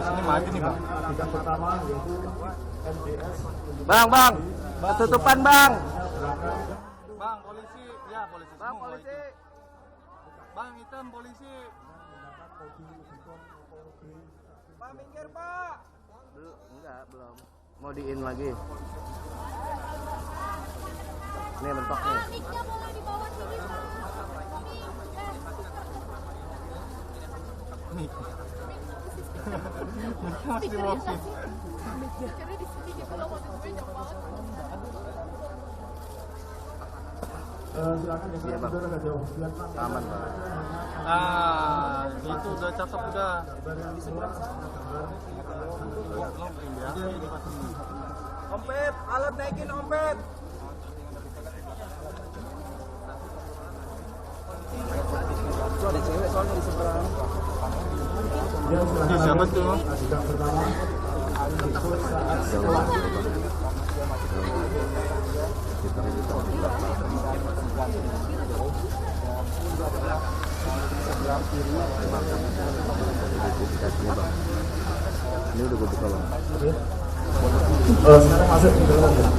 Ini mati nih bang. Bang, ketutupan bang. Bang, polisi, ya polisi. Bang, polisi. Bang, hitam polisi. Pak, minggir pak. Belum. Mau diin lagi. Ini mentoknya. Miknya boleh dibawa sini pak. Masih walking. Mikirnya di sini gitu loh, waktu gue nyoba. Silakan Iya bang. Aman bang. Ah, itu udah cakep udah. Ompet, alat naikin ompet. Itu ada cewek soalnya di seberang. Ini siapa tuh? Ini udah gue buka bang. Sekarang masuk di dalam ya.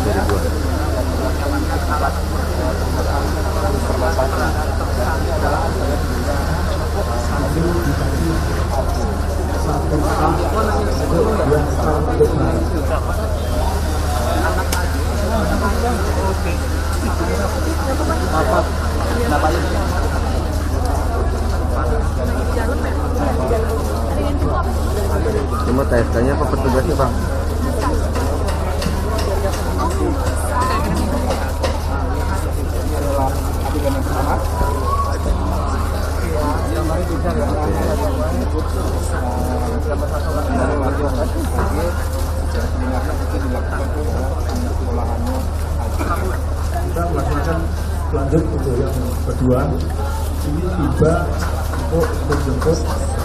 Dari gua. Cuma TSK-nya apa petugasnya bang? Kita melaksanakan lanjut untuk yang kedua. Ini tiba untuk menjemput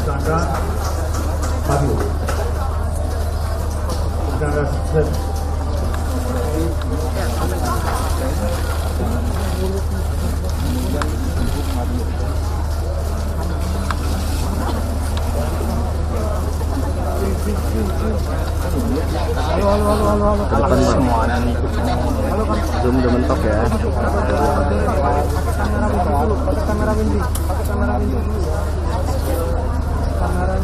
tersangka Mario. Tersangka Z. Halo. Ke depan bang. Zoom udah mentok ya. Pakai kamera windy dulu. Kamera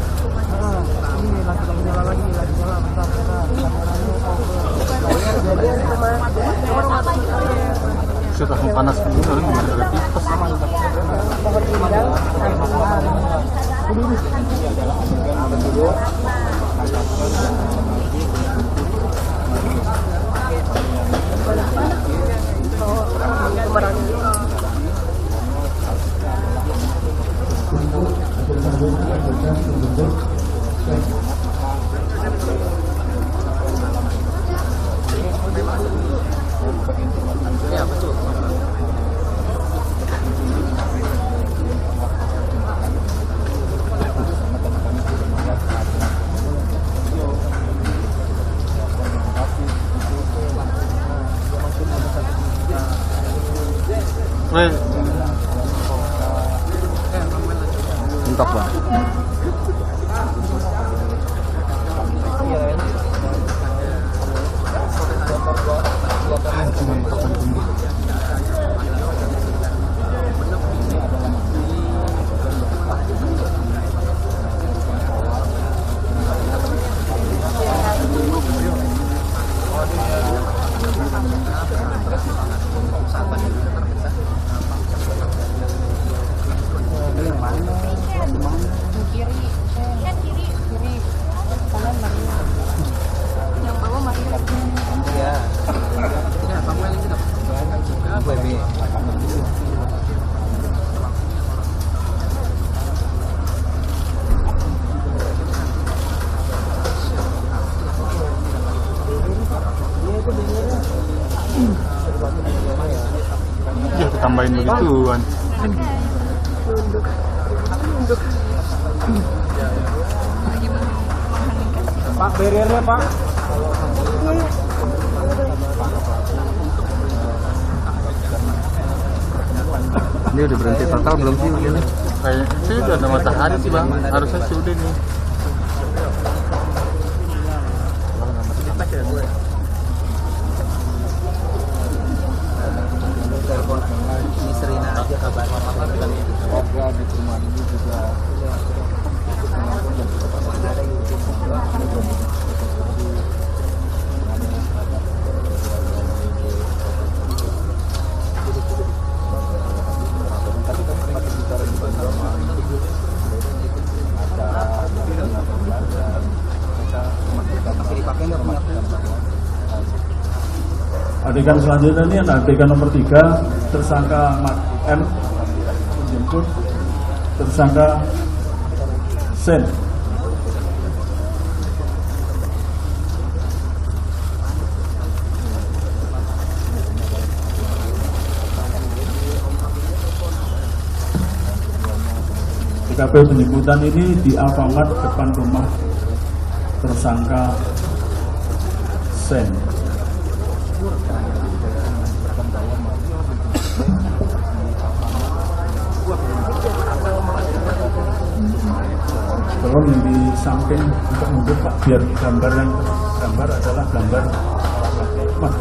ini lagi nyala lagi, bentar. Sudah panas dulu kali ini ada tipes. Ya betul. Mentok bang. Ya tambahin begituan. Pak, barriernya pak. Ini udah berhenti total belum sih begini? Kayaknya sih udah ada matahari sih bang, harusnya sih udah nih. Ini Serina aja kabarnya. Warga di perumahan ini juga Adegan selanjutnya ini ada adegan nomor 3, tersangka Mat M menjemput tersangka Sen. TKP penjemputan ini di Alfamart depan rumah tersangka Sen. Tolong di samping untuk mundur Pak, biar gambar yang gambar adalah gambar Mas.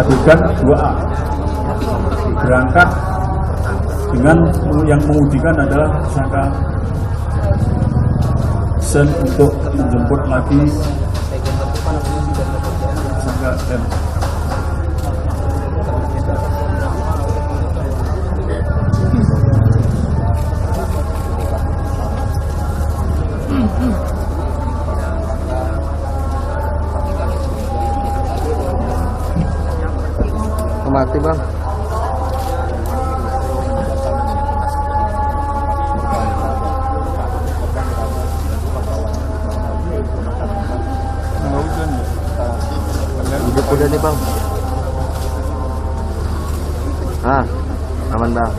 Adegan 2A berangkat dengan yang mengudikan adalah tersangka Sen untuk menjemput lagi tersangka M. Mati bang. Hidup udah nih bang. Aman bang.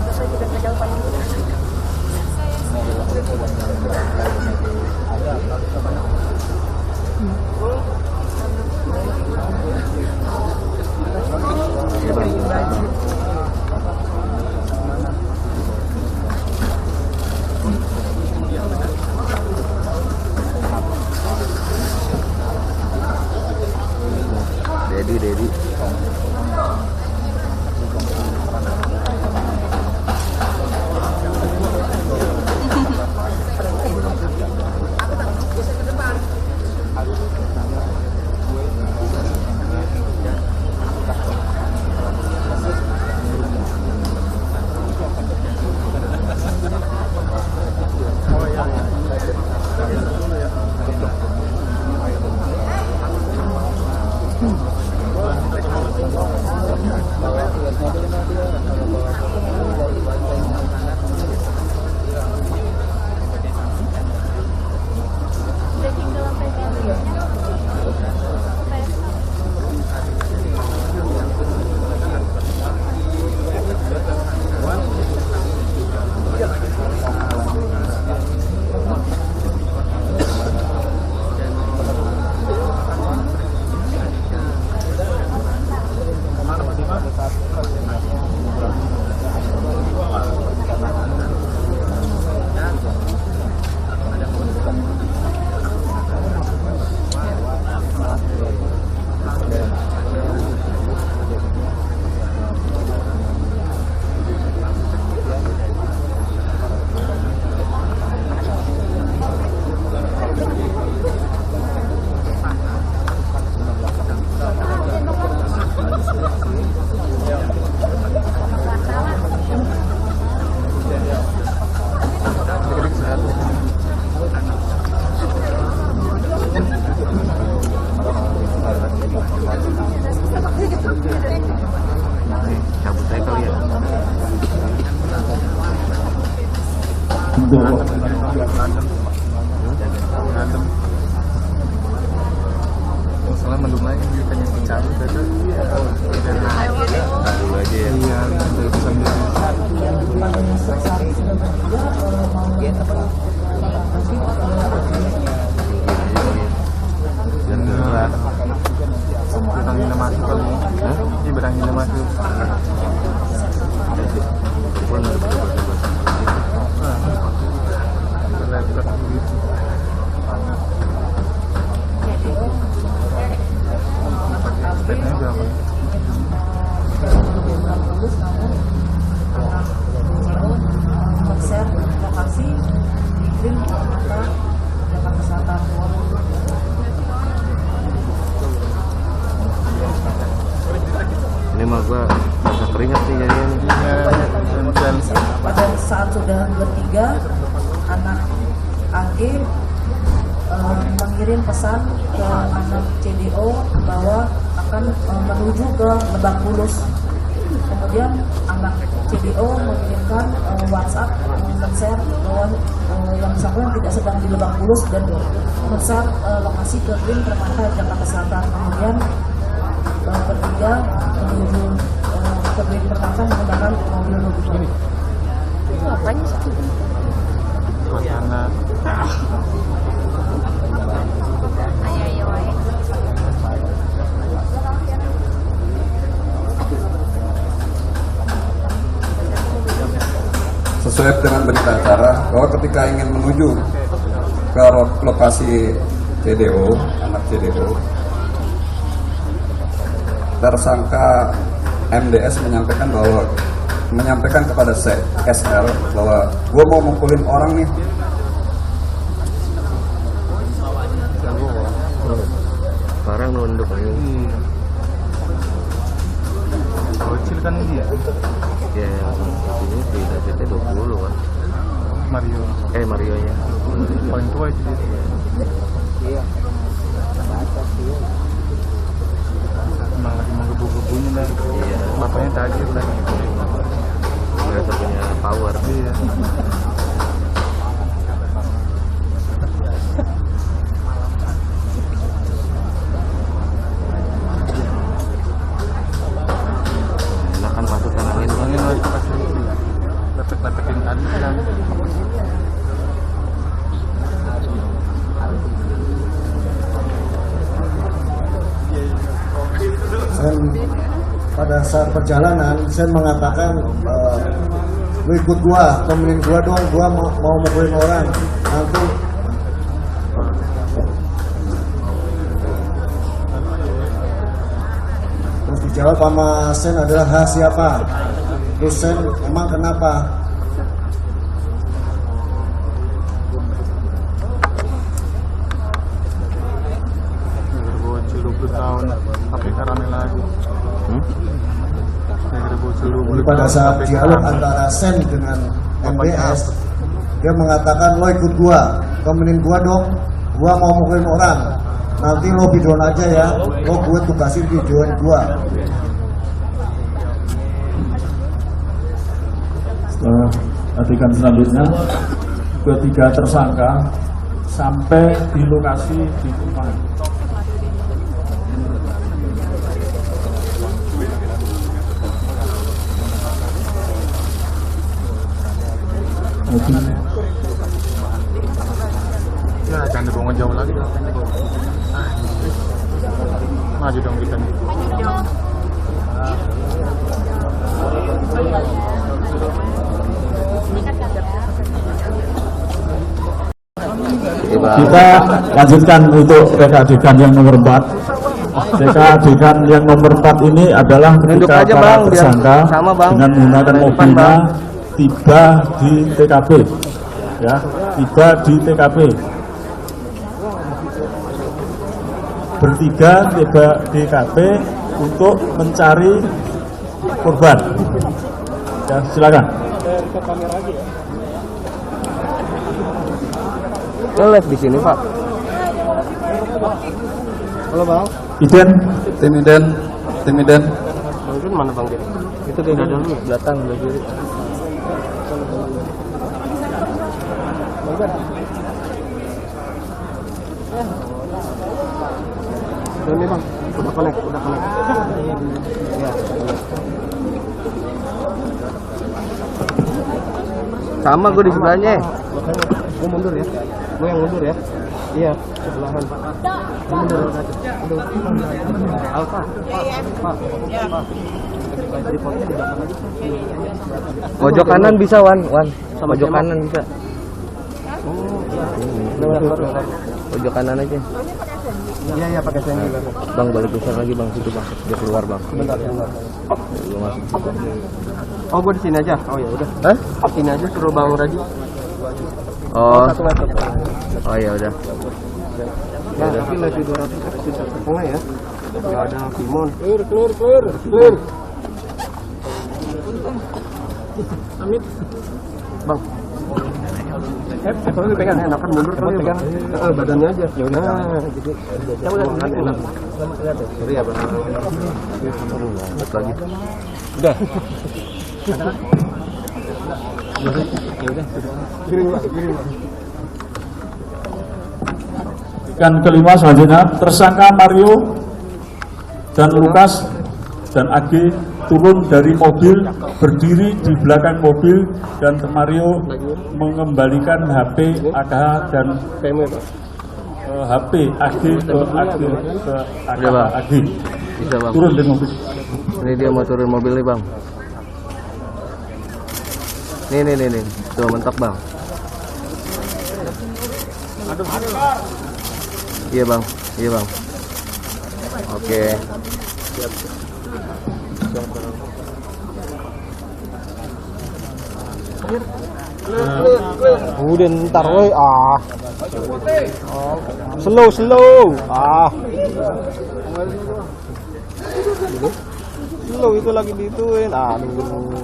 Iya bang. Dedi. Cabut saya kali ya. soalnya mendung lagi ditanya dicabut itu dulu aja ya. iya dari pesan dia Jangan gerak. beranginnya masuk kali ini beranginnya masuk Pun harus coba-coba. berleket gitu stepnya berapa konser lokasi di Green Jakarta Selatan. Ini mah gua bisa keringat nih jadinya nih. dan Pada saat sudah bertiga, anak AG mengirim pesan ke anak CDO bahwa akan menuju ke Lebak Bulus. Kemudian anak CDO mengirimkan WhatsApp men-share bahwa yang bersangkutan tidak sedang di Lebak Bulus dan men-share lokasi ke Green Permata Jakarta Selatan. Kemudian bertiga menuju ke Green Permata menggunakan mobil mobil. Itu apanya sih? suasana Ayo wae. Sesuai dengan berita acara bahwa ketika ingin menuju ke lokasi CDO, anak CDO, tersangka MDS menyampaikan kepada SR bahwa gue mau mukulin orang nih. Sekarang nunduk aja. bocil kan dia Ya, ini di DPT 20 kan. Mario Mario nya. paling tua itu dia emang lagi menggebu-gebunya dah Iya. bapaknya tajir dah Mereka punya power. iya Enakan masukkan angin. angin lagi pasti lepek-lepekin tadi kan Saya pada saat perjalanan saya mengatakan lu ikut gua, temenin gua dong, gua mau mukulin orang nanti. Terus dijawab sama Sen adalah siapa? Terus Sen emang kenapa? bocil 20 tahun KPK rame lagi bocil 20 Jadi pada tahun saat KPK dialog rame. antara Sen dengan MBS, dia mengatakan lo ikut gua, temenin gua dong, gua mau mukulin orang. Nanti lo videoin aja ya, lo gue tugasin videoin gua. Setelah adegan selanjutnya, ketiga tersangka sampai di lokasi di rumah. Mobil ya jangan dibawa jauh lagi dong maju dong kita nih kita lanjutkan untuk reka adegan yang nomor 4. Reka adegan yang nomor 4 ini adalah ketika aja, para Bang, biar tersangka sama, Bang. dengan menggunakan Depan, mobilnya Bang. tiba di TKP, ya, tiba di TKP. Bertiga tiba di TKP untuk mencari korban. Ya, silakan. Live di sini, Pak. Halo, Bang. Iden, Tim Iden. Mungkin mana, Bang? Itu tidak dulu, belakang, belah kiri. Ini bang, udah connect. Ya. Sama gue di sebelahnya. Gue mundur ya. Gue yang mundur ya. Iya, sebelahan. Mundur. Alfa. Pak. Pojok kanan bisa Wan. Pojok kanan bisa. Pojok kanan aja. Iya pakai sendal. Bang balik besar lagi bang situ bang. Dia keluar bang. Bentar. Lu masuk. Oh gua di sini aja. Oh ya udah. Hah? Sini aja suruh Bang Raji. Oh. Oh ya udah. Ya tapi lagi 200 bisa setengah ya. Enggak ada Simon. Clear. Amit. Bang. Kalau pegang enakan mundur kali pegang badannya aja. Ya udah. Gitu. Ya udah enak. Sorry ya, Bang. Lagi. Udah. Ya udah. Kirim. Ikan kelima selanjutnya tersangka Mario dan Lukas dan AG turun dari mobil, berdiri di belakang mobil, dan Mario mengembalikan HP AKH dan HP AG ke AG. Bisa bang. Turun dari mobil. Ini dia mau turun mobil nih bang. Nih. Tuh mentok bang. Iya bang. Oke. Udah ntar woi slow slow itu lagi dituin aduh.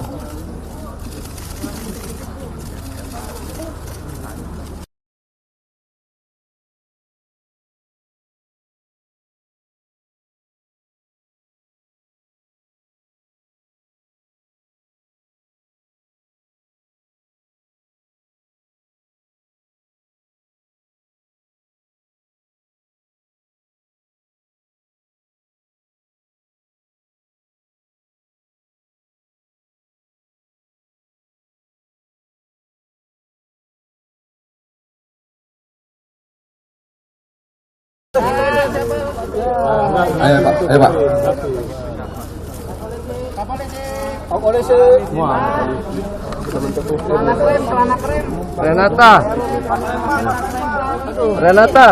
Ayo Pak. Renata.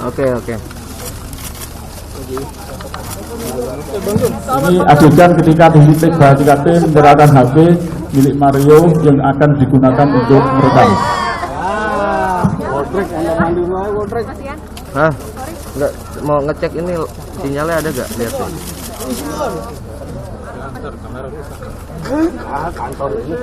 Oke. Ini adegan ketika titik TKP menyerahkan HP milik Mario yang akan digunakan untuk merekam. Hah? Enggak mau ngecek ini sinyalnya ada gak? Lihat. Kantor ini.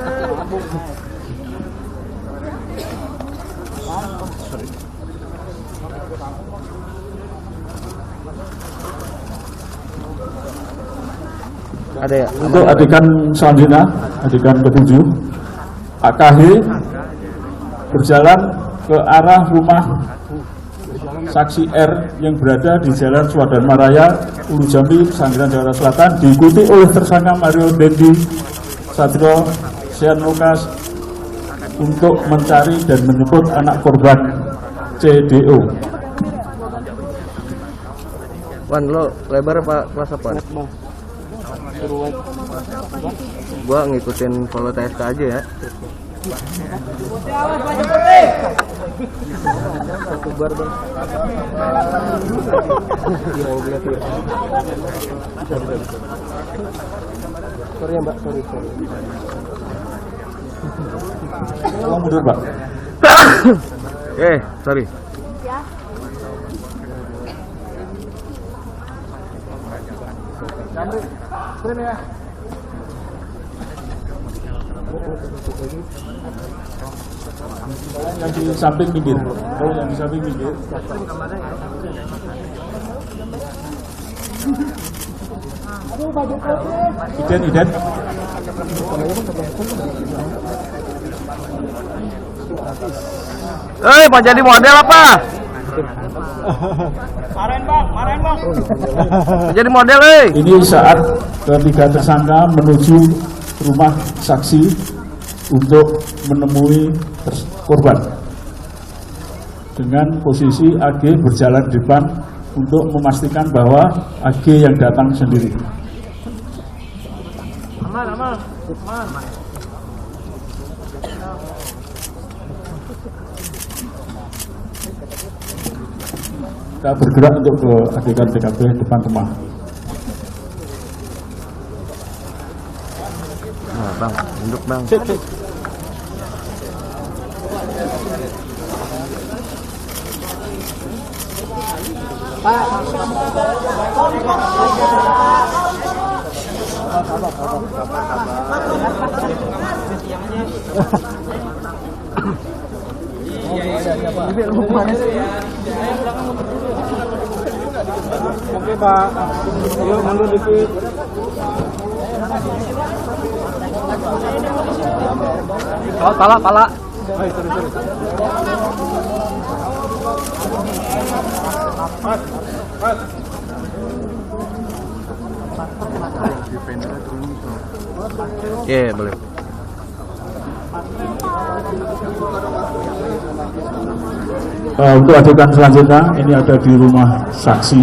Ada ya? Untuk adegan selanjutnya, adegan ke-7, AKH berjalan ke arah rumah saksi R yang berada di Jalan Swadharma Raya, Ulu Jambi, Sanggeran, Jakarta Selatan, diikuti oleh tersangka Mario Dendi Satrio Sean Lukas untuk mencari dan menjemput anak korban CDO. Wan, lo lebar apa kelas apa? Gua ngikutin follow TSK aja ya. Sorry ya Mbak, sorry. Tolong mundur Pak. Sorry. Yang di samping minggir. Kalau yang di samping minggir. Iden. Mau jadi model apa? Jadi model, Ini saat ketiga tersangka menuju rumah saksi untuk menemui korban. Dengan posisi AG berjalan di depan untuk memastikan bahwa AG yang datang sendiri. Aman. Kita bergerak untuk ke adegan TKP depan rumah. Nah, Bang, duduk Bang. Oke Pak, yuk mundur dikit. Pala. Iya, boleh. Untuk adegan selanjutnya, ini ada di rumah saksi.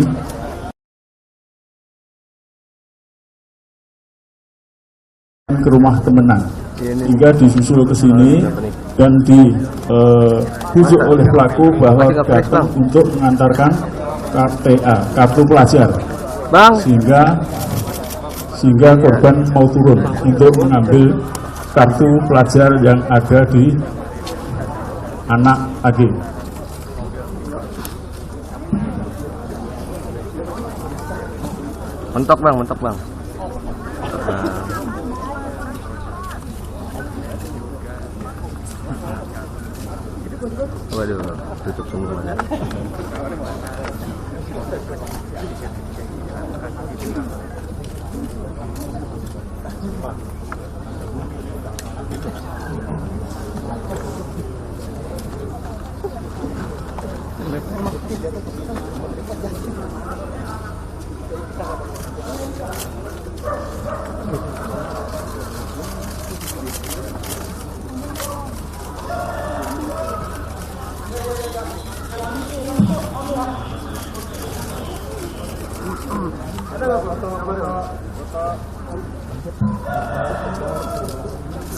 Ke rumah temenan, hingga disusul ke sini dan dibujuk oleh pelaku bahwa datang untuk mengantarkan KTA, kartu pelajar, sehingga korban mau turun untuk mengambil kartu pelajar yang ada di anak AG. Mentok bang. Waduh, tutup semua ya.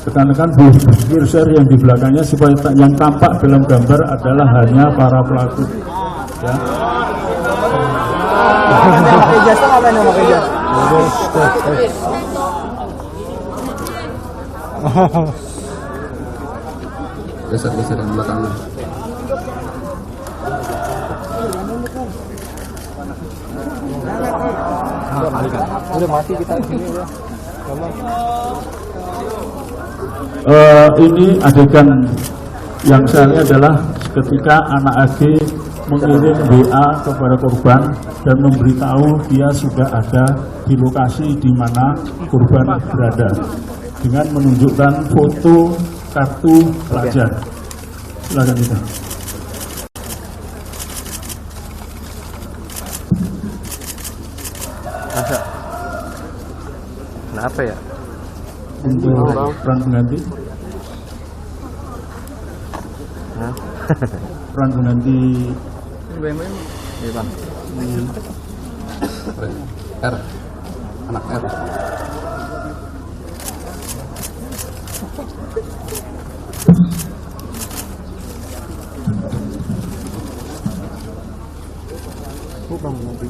Rekan-rekan boleh bergeser yang di belakangnya supaya yang tampak dalam gambar adalah hanya para pelaku. Ya. Pakai jasa apa nih pakai jasa? Geser yang belakangnya. Udah mati kita di sini udah. Ini adegan yang saya lihat adalah ketika anak AG mengirim WA kepada korban dan memberitahu dia sudah ada di lokasi di mana korban berada dengan menunjukkan foto kartu pelajar. Silakan kita. Kenapa ya? Untuk peran pengganti. Peran pengganti. Iya bang. R, anak R. Bang nanti.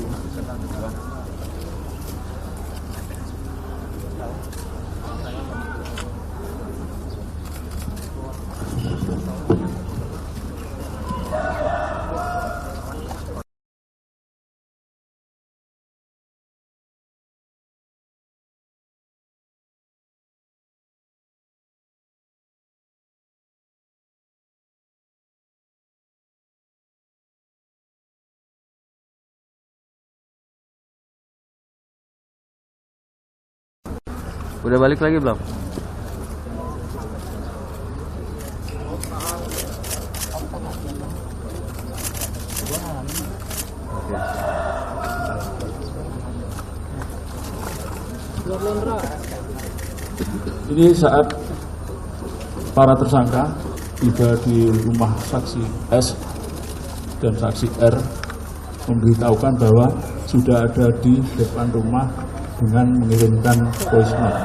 Udah balik lagi belum? Ini saat para tersangka tiba di rumah saksi S dan saksi R memberitahukan bahwa sudah ada di depan rumah dengan mengirimkan voice note.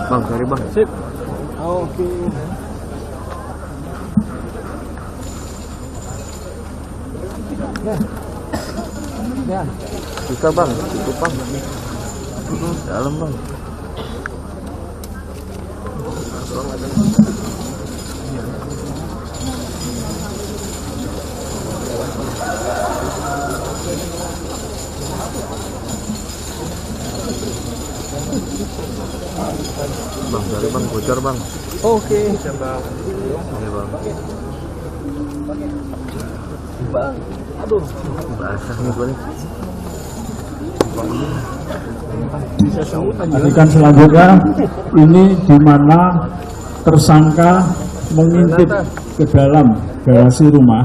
Bang, cari bang. Sip. Oke. Ya. Bisa bang, tutup bang. Dalam bang. Bang, cari bang, bocor bang. Oke. Iya bang. Bang, aduh. Basah nih gue nih. Adegan selanjutnya ini di mana tersangka mengintip ke dalam garasi rumah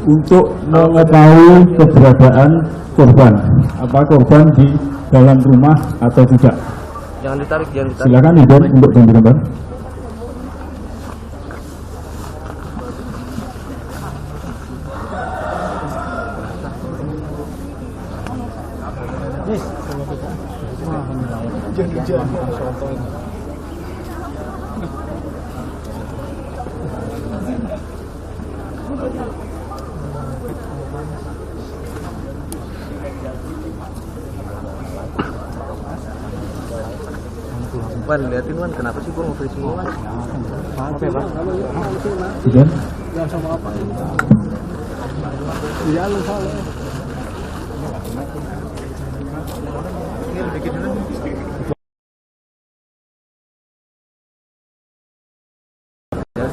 untuk mengetahui keberadaan korban. Apa korban di dalam rumah atau tidak? Jangan ditarik, jangan ditarik. Silakan Ibu untuk gambar. Wan, liatin Wan, kenapa sih gua nge-freezing Wan? Maaf ya bang. Iya. Jangan sama apa. Iya lu salah.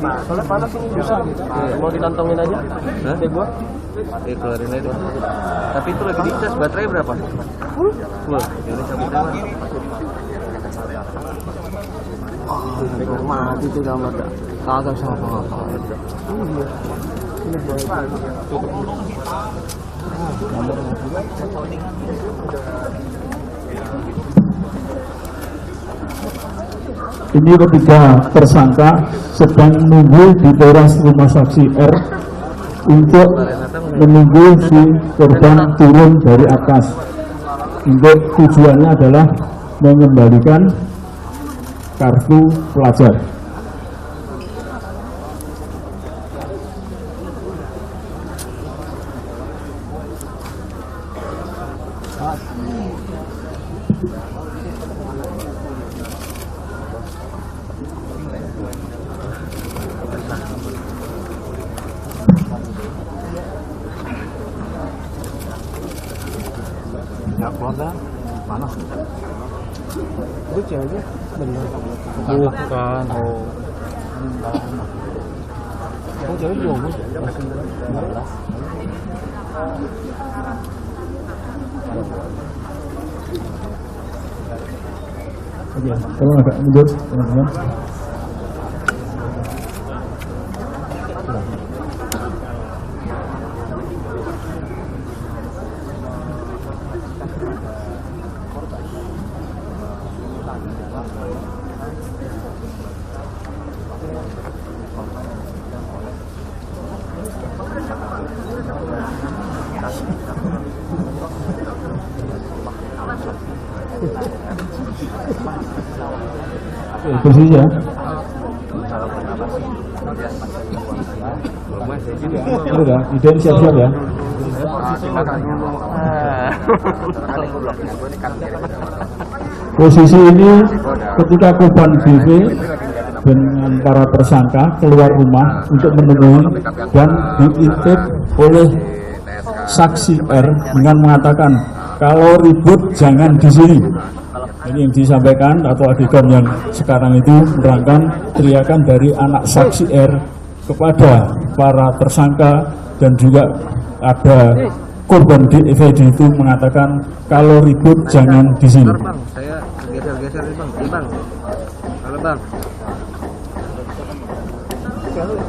Soalnya panas ini susah. Mau dikantongin aja? Hah? Deh gua. Keluarin aja. Tapi itu lagi dicas, baterai berapa? Full. Ini cabut Wan. Mati tuh gambar dah. Kagak sama apa. Ini ketiga tersangka sedang menunggu di teras rumah saksi R untuk menunggu si korban turun dari atas. Untuk tujuannya adalah mengembalikan kartu pelajar. Ya keluarga panas. Itu ceweknya bener. Bukan. Oh. Oh cewek juga umur. Oke, tolong agak mundur, teman-teman. Bersih ya. Udah, ide siap-siap ya. Posisi ini ketika korban BV dengan para tersangka keluar rumah untuk menemui dan diintip oleh saksi R dengan mengatakan kalau ribut jangan di sini. Ini yang disampaikan atau adegan yang sekarang itu menerangkan teriakan dari anak saksi R kepada para tersangka, dan juga ada korban DFD itu mengatakan kalau ribut jangan di sini. Bang, saya geser nih bang, bang. Halo bang.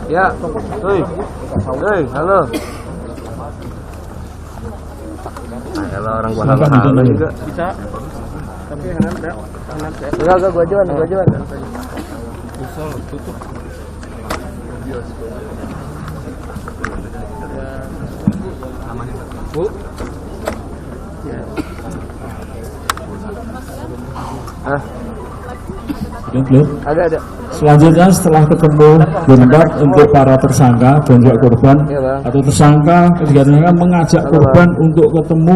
Ya, halo. Kalau orang gua halo juga bisa. Tapi enggak gua jualan. Bisa tutup. Bu. Ada. Selanjutnya setelah ketemu berempat untuk para tersangka dan juga korban atau tersangka mengajak korban untuk ketemu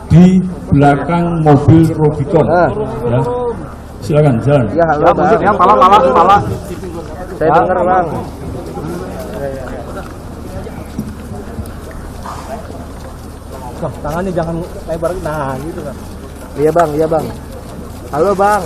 di belakang mobil Rubicon. Ya. Silakan jalan. Ya, halo Bang. Ya, pala. Saya dengar Bang. Tangannya jangan lebar, nah gitu kan. Iya bang. Halo bang.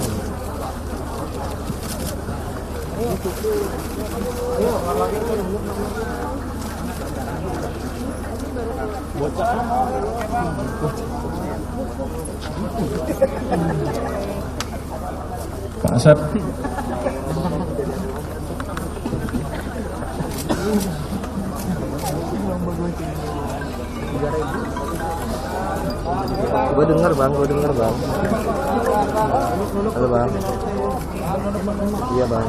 Pak Asep. Gue denger bang. Halo bang. Iya bang.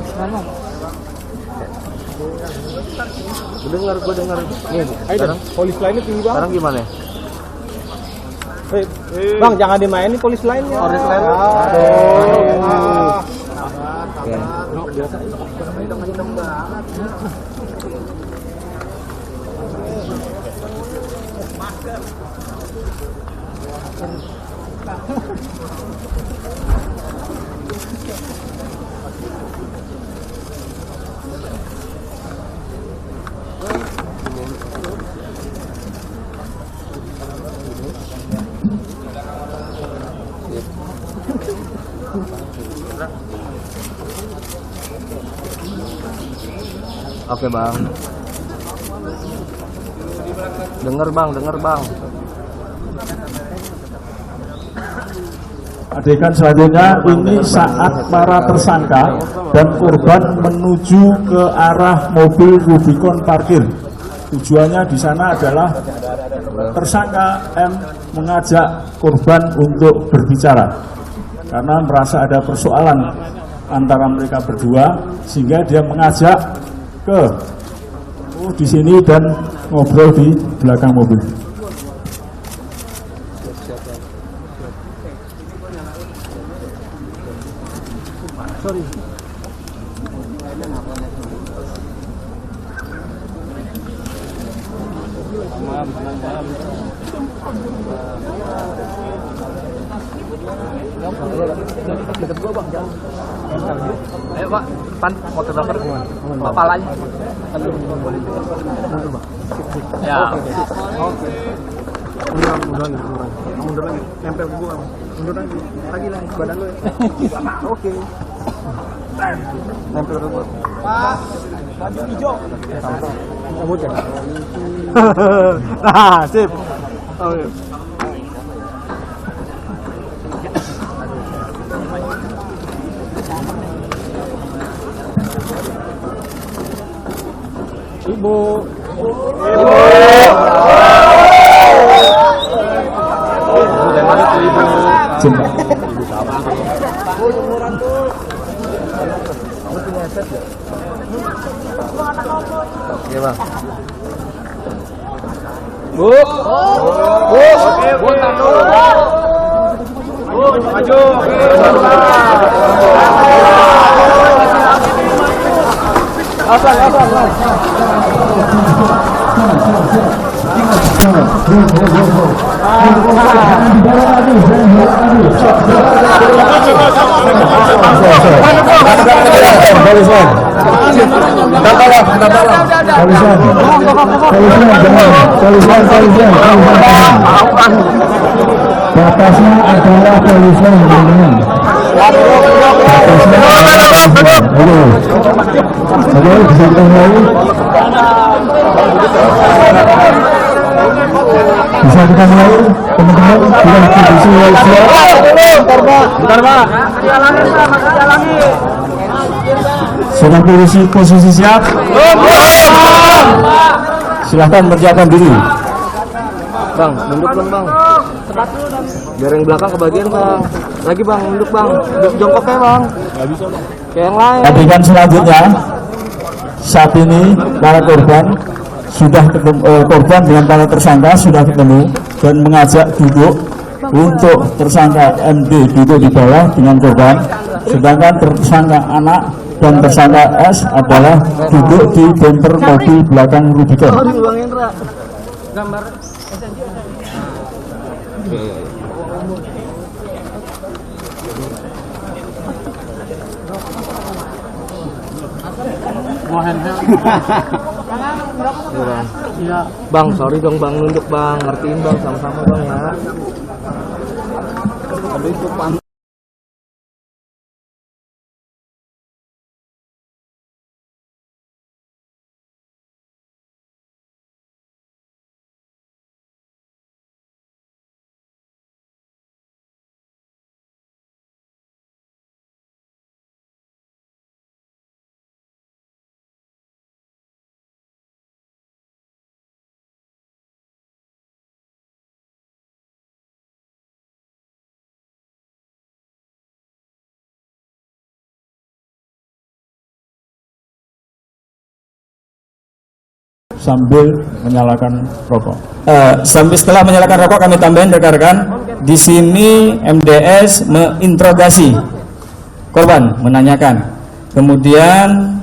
Gue denger. Nih, sekarang Polis lainnya tinggi banget. sekarang gimana? Bang, jangan dimainin polis lainnya. Polis lain. Oke bang. Denger bang. Adegan selanjutnya ini saat para tersangka dan korban menuju ke arah mobil Rubicon parkir. Tujuannya di sana adalah tersangka M mengajak korban untuk berbicara karena merasa ada persoalan antara mereka berdua, sehingga dia mengajak ke di sini dan ngobrol di belakang mobil. Deket gua bang, jangan. Ayo pak, depan fotografer. Pak palanya. Ya. Oke. Mundur lagi. Nempel ke gua. Mundur lagi. Lagi badan lu. Oke. Nempel ke gua. Pak, baju hijau. Rambut ya. Nah, sip. Oke. Ibu. Iya bang. Bu. Batasnya adalah polisi teman-teman. Oke, bisa kita mulai. Bisa kita mulai, teman-teman. Sudah posisi siap. Bentar, Pak. Sudah posisi siap. Silahkan berjalan diri. Bang, nunduk dong bang. Biar yang belakang kebagian bang. Lagi bang, nunduk bang. Jongkoknya bang. Gak bisa bang. Kayak yang lain. Adegan selanjutnya, saat ini para korban sudah ketemu, korban dengan para tersangka sudah ketemu dan mengajak duduk untuk tersangka MD duduk di bawah dengan korban, sedangkan tersangka anak dan tersangka S adalah duduk di bumper mobil belakang Rubicon. Gambar Bang, sorry dong bang, nunduk bang, ngertiin bang, sama-sama bang ya. Aduh itu pan. Sambil menyalakan rokok. Sampai setelah menyalakan rokok kami tambahin rekan-rekan, di sini MDS menginterogasi korban, menanyakan. Kemudian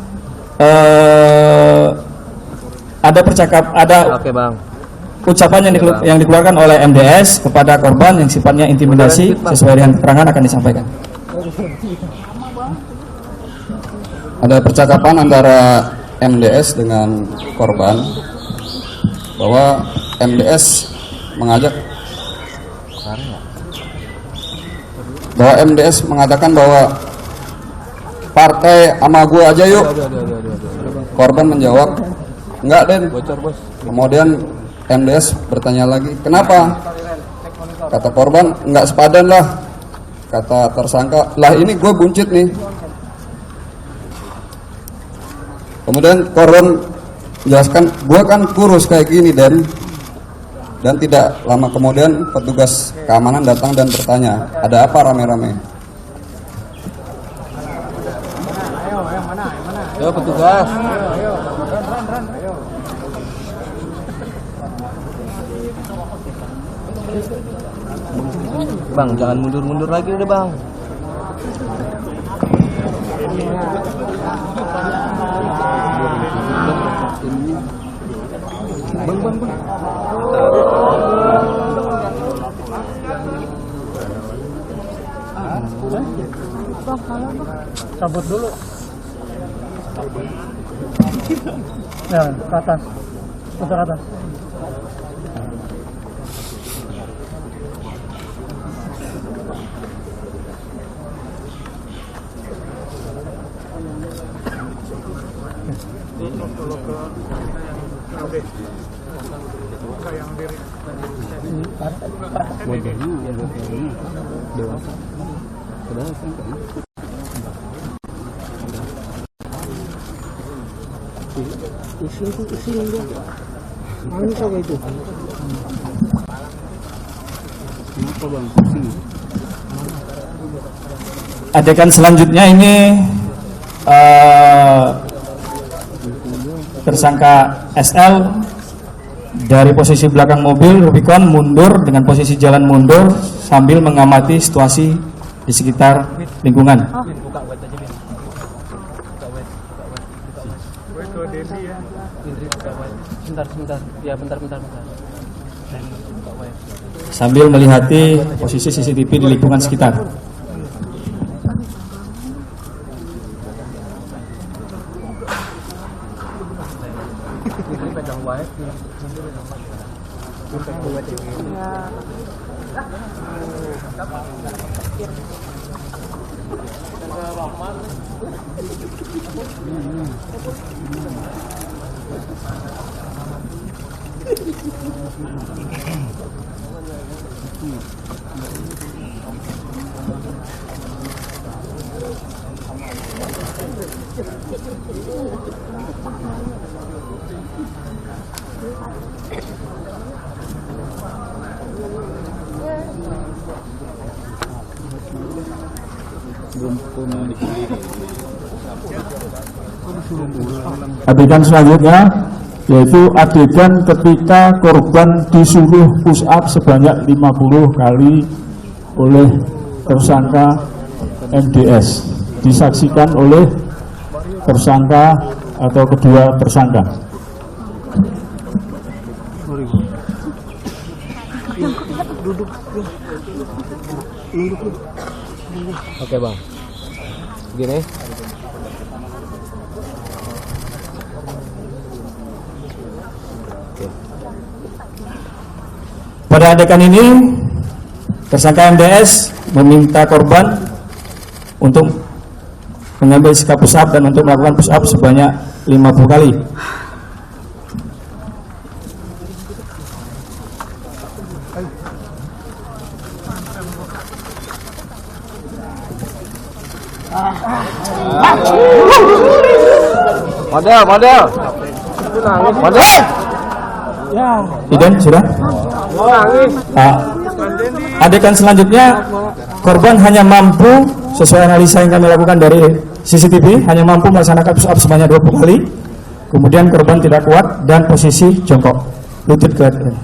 ada Oke, bang. ucapan yang dikeluarkan oleh MDS kepada korban yang sifatnya intimidasi sesuai dengan keterangan akan disampaikan. Ada percakapan antara MDS dengan korban bahwa MDS mengatakan bahwa partai sama gue aja yuk. Korban menjawab enggak Den. Kemudian MDS bertanya lagi, kenapa? Kata korban, enggak sepadan lah. Kata tersangka, lah ini gue buncit nih. Kemudian korban menjelaskan, gua kan kurus kayak gini dan tidak lama kemudian petugas keamanan datang dan bertanya, ada apa rame-rame? Ayo petugas. Bang, jangan mundur-mundur lagi udah bang. Bang. Cabut dulu. Ya, ke atas. Putar atas. Adegan selanjutnya ini tersangka SL dari posisi belakang mobil Rubicon mundur dengan posisi jalan mundur sambil mengamati situasi di sekitar lingkungan. Sambil melihati posisi CCTV di lingkungan sekitar. Adegan selanjutnya yaitu adegan ketika korban disuruh push up sebanyak 50 kali oleh tersangka MDS, disaksikan oleh tersangka atau kedua tersangka. Oke bang, begini. Pada adegan ini, tersangka MDS meminta korban untuk mengambil sikap push up dan untuk melakukan push up sebanyak 50 kali. Model. Iden sudah? Adegan selanjutnya, korban hanya mampu, sesuai analisa yang kami lakukan dari CCTV, hanya mampu melaksanakan push up sebanyak 20 kali. Kemudian korban tidak kuat dan posisi jongkok, lutut ke atas.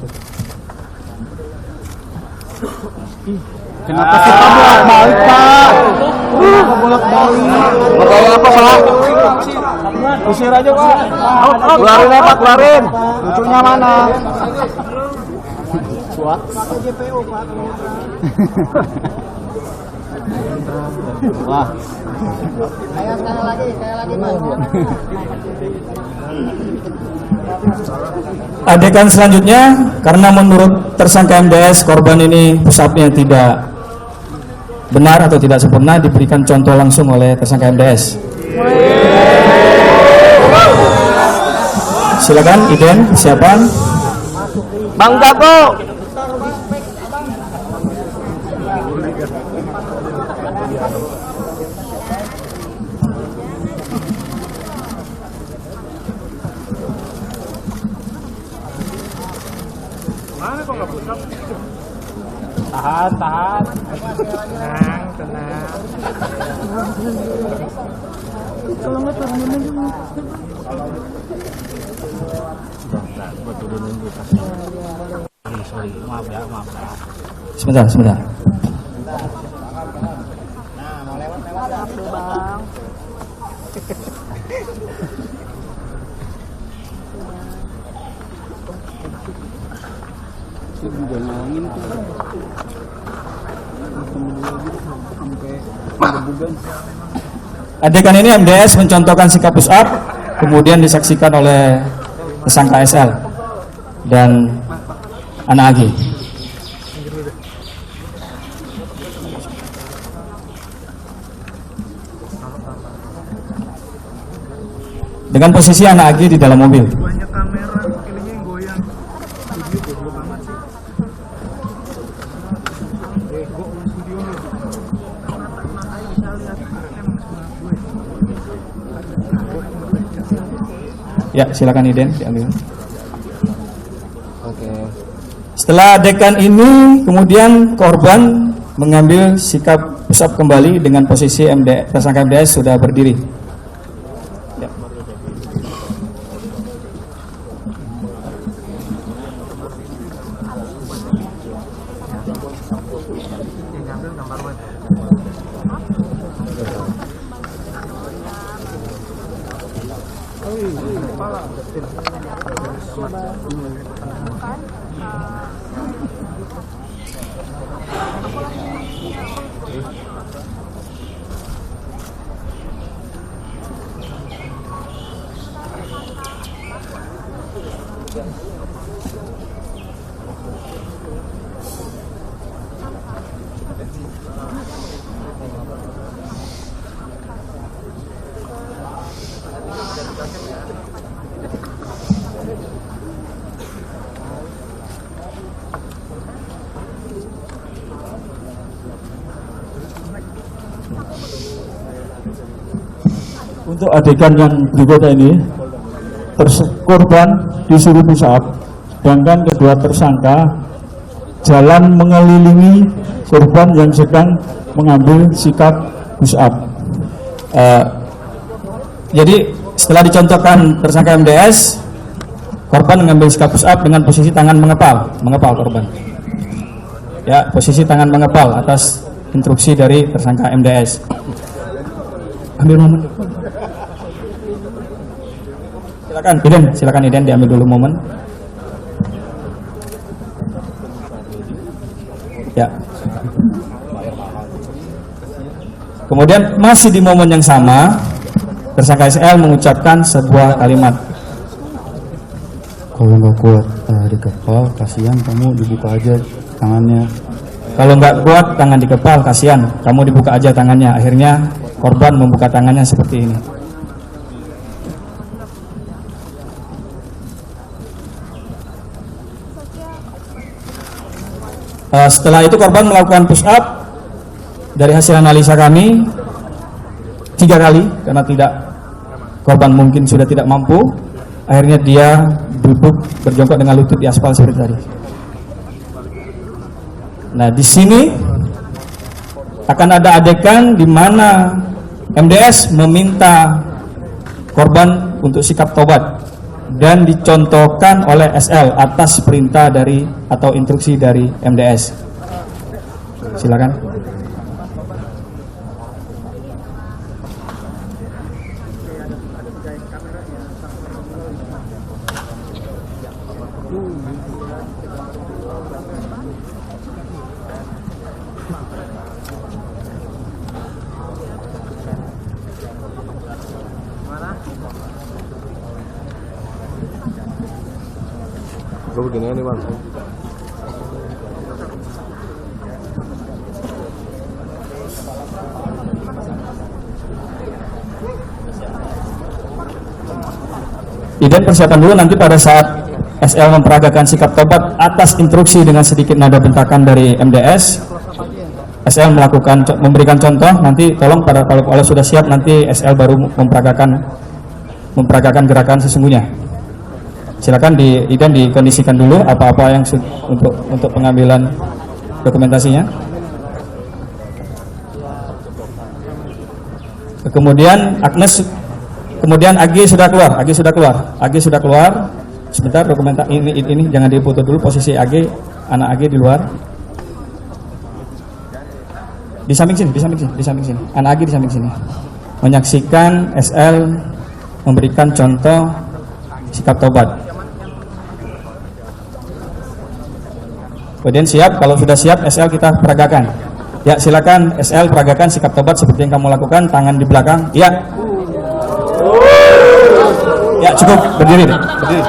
Kenapa kita bolak-balik, Pak? Kenapa bolak-balik? Bergaya apa, Pak? Usir aja, Pak. Keluarin apa, keluarin. Lucunya mana? Wah. Adegan selanjutnya, karena menurut tersangka MDS korban ini push up-nya tidak benar atau tidak sempurna, diberikan contoh langsung oleh tersangka MDS. Silakan Iden, siapa? Bang Jago. Tahan. Tenang. Kalau nggak turunin aja. Maaf ya. Sebentar. Adegan ini MDS mencontohkan sikap push up, kemudian disaksikan oleh tersangka SL dan anak AG. Dengan posisi anak AG di dalam mobil. Ya, silakan Iden diambil. Oke. Setelah adegan ini, kemudian korban mengambil sikap push up kembali dengan posisi tersangka MDS sudah berdiri. Ya. Untuk adegan yang berikutnya ini, korban disuruh push up, sedangkan kedua tersangka jalan mengelilingi korban yang sedang mengambil sikap push up. Jadi setelah dicontohkan tersangka MDS, korban mengambil sikap push up dengan posisi tangan mengepal korban. Ya, posisi tangan mengepal atas instruksi dari tersangka MDS. Ambil momen. Silakan Iden diambil dulu momen. Ya. Kemudian masih di momen yang sama, tersangka SL mengucapkan sebuah kalimat. Kalau nggak kuat dikepal, kasihan kamu dibuka aja tangannya. Kalau nggak kuat tangan dikepal, kasihan kamu dibuka aja tangannya. Akhirnya korban membuka tangannya seperti ini. Setelah itu korban melakukan push up. Dari hasil analisa kami 3 kali, karena korban mungkin sudah tidak mampu. Akhirnya dia duduk berjongkok dengan lutut di aspal seperti tadi. Nah, di sini akan ada adegan di mana MDS meminta korban untuk sikap tobat dan dicontohkan oleh SL atas perintah dari atau instruksi dari MDS. Silakan. Begini nih bang. Iden persiapan dulu nanti pada saat SL memperagakan sikap tobat atas instruksi dengan sedikit nada bentakan dari MDS. SL memberikan contoh, nanti tolong kalau sudah siap nanti SL baru memperagakan gerakan sesungguhnya. Silakan Iden dikondisikan dulu apa-apa yang untuk pengambilan dokumentasinya. Kemudian Agi sudah keluar. Sebentar, dokumentasi ini jangan dipoto dulu, posisi anak Agi di luar. Di samping sini. Anak Agi di samping sini. Menyaksikan SL memberikan contoh sikap tobat. Kemudian siap, kalau sudah siap SL kita peragakan. Ya, silakan SL peragakan sikap tobat seperti yang kamu lakukan, tangan di belakang. Ya. Ya, cukup, berdiri deh. Berdiri.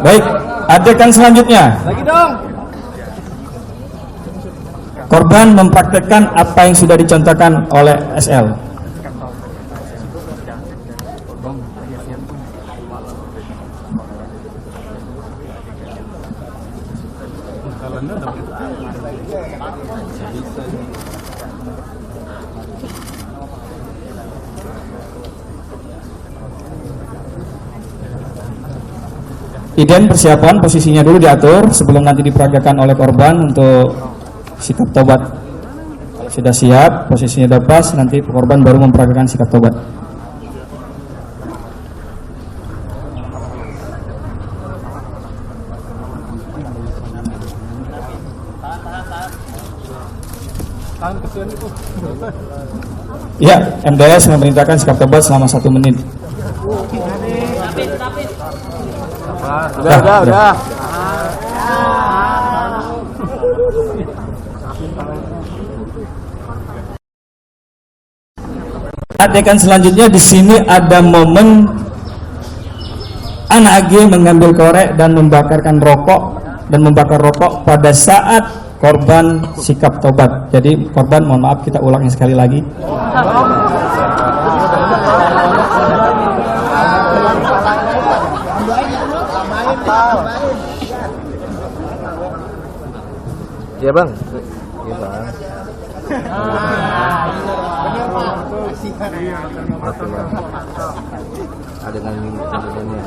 Baik, adegan selanjutnya. Korban mempraktekkan apa yang sudah dicontohkan oleh SL. Iden persiapan posisinya dulu diatur sebelum nanti diperagakan oleh korban untuk sikap tobat. Kalau sudah siap, posisinya sudah pas, nanti korban baru memperagakan sikap tobat. Ya, MDS memerintahkan sikap tobat selama 1 menit. Udah. Adegan selanjutnya di sini ada momen anak AG mengambil korek dan membakar rokok pada saat korban sikap tobat. Jadi korban, mohon maaf kita ulangi sekali lagi. Iya bang. Iya bang. Adegan selanjutnya.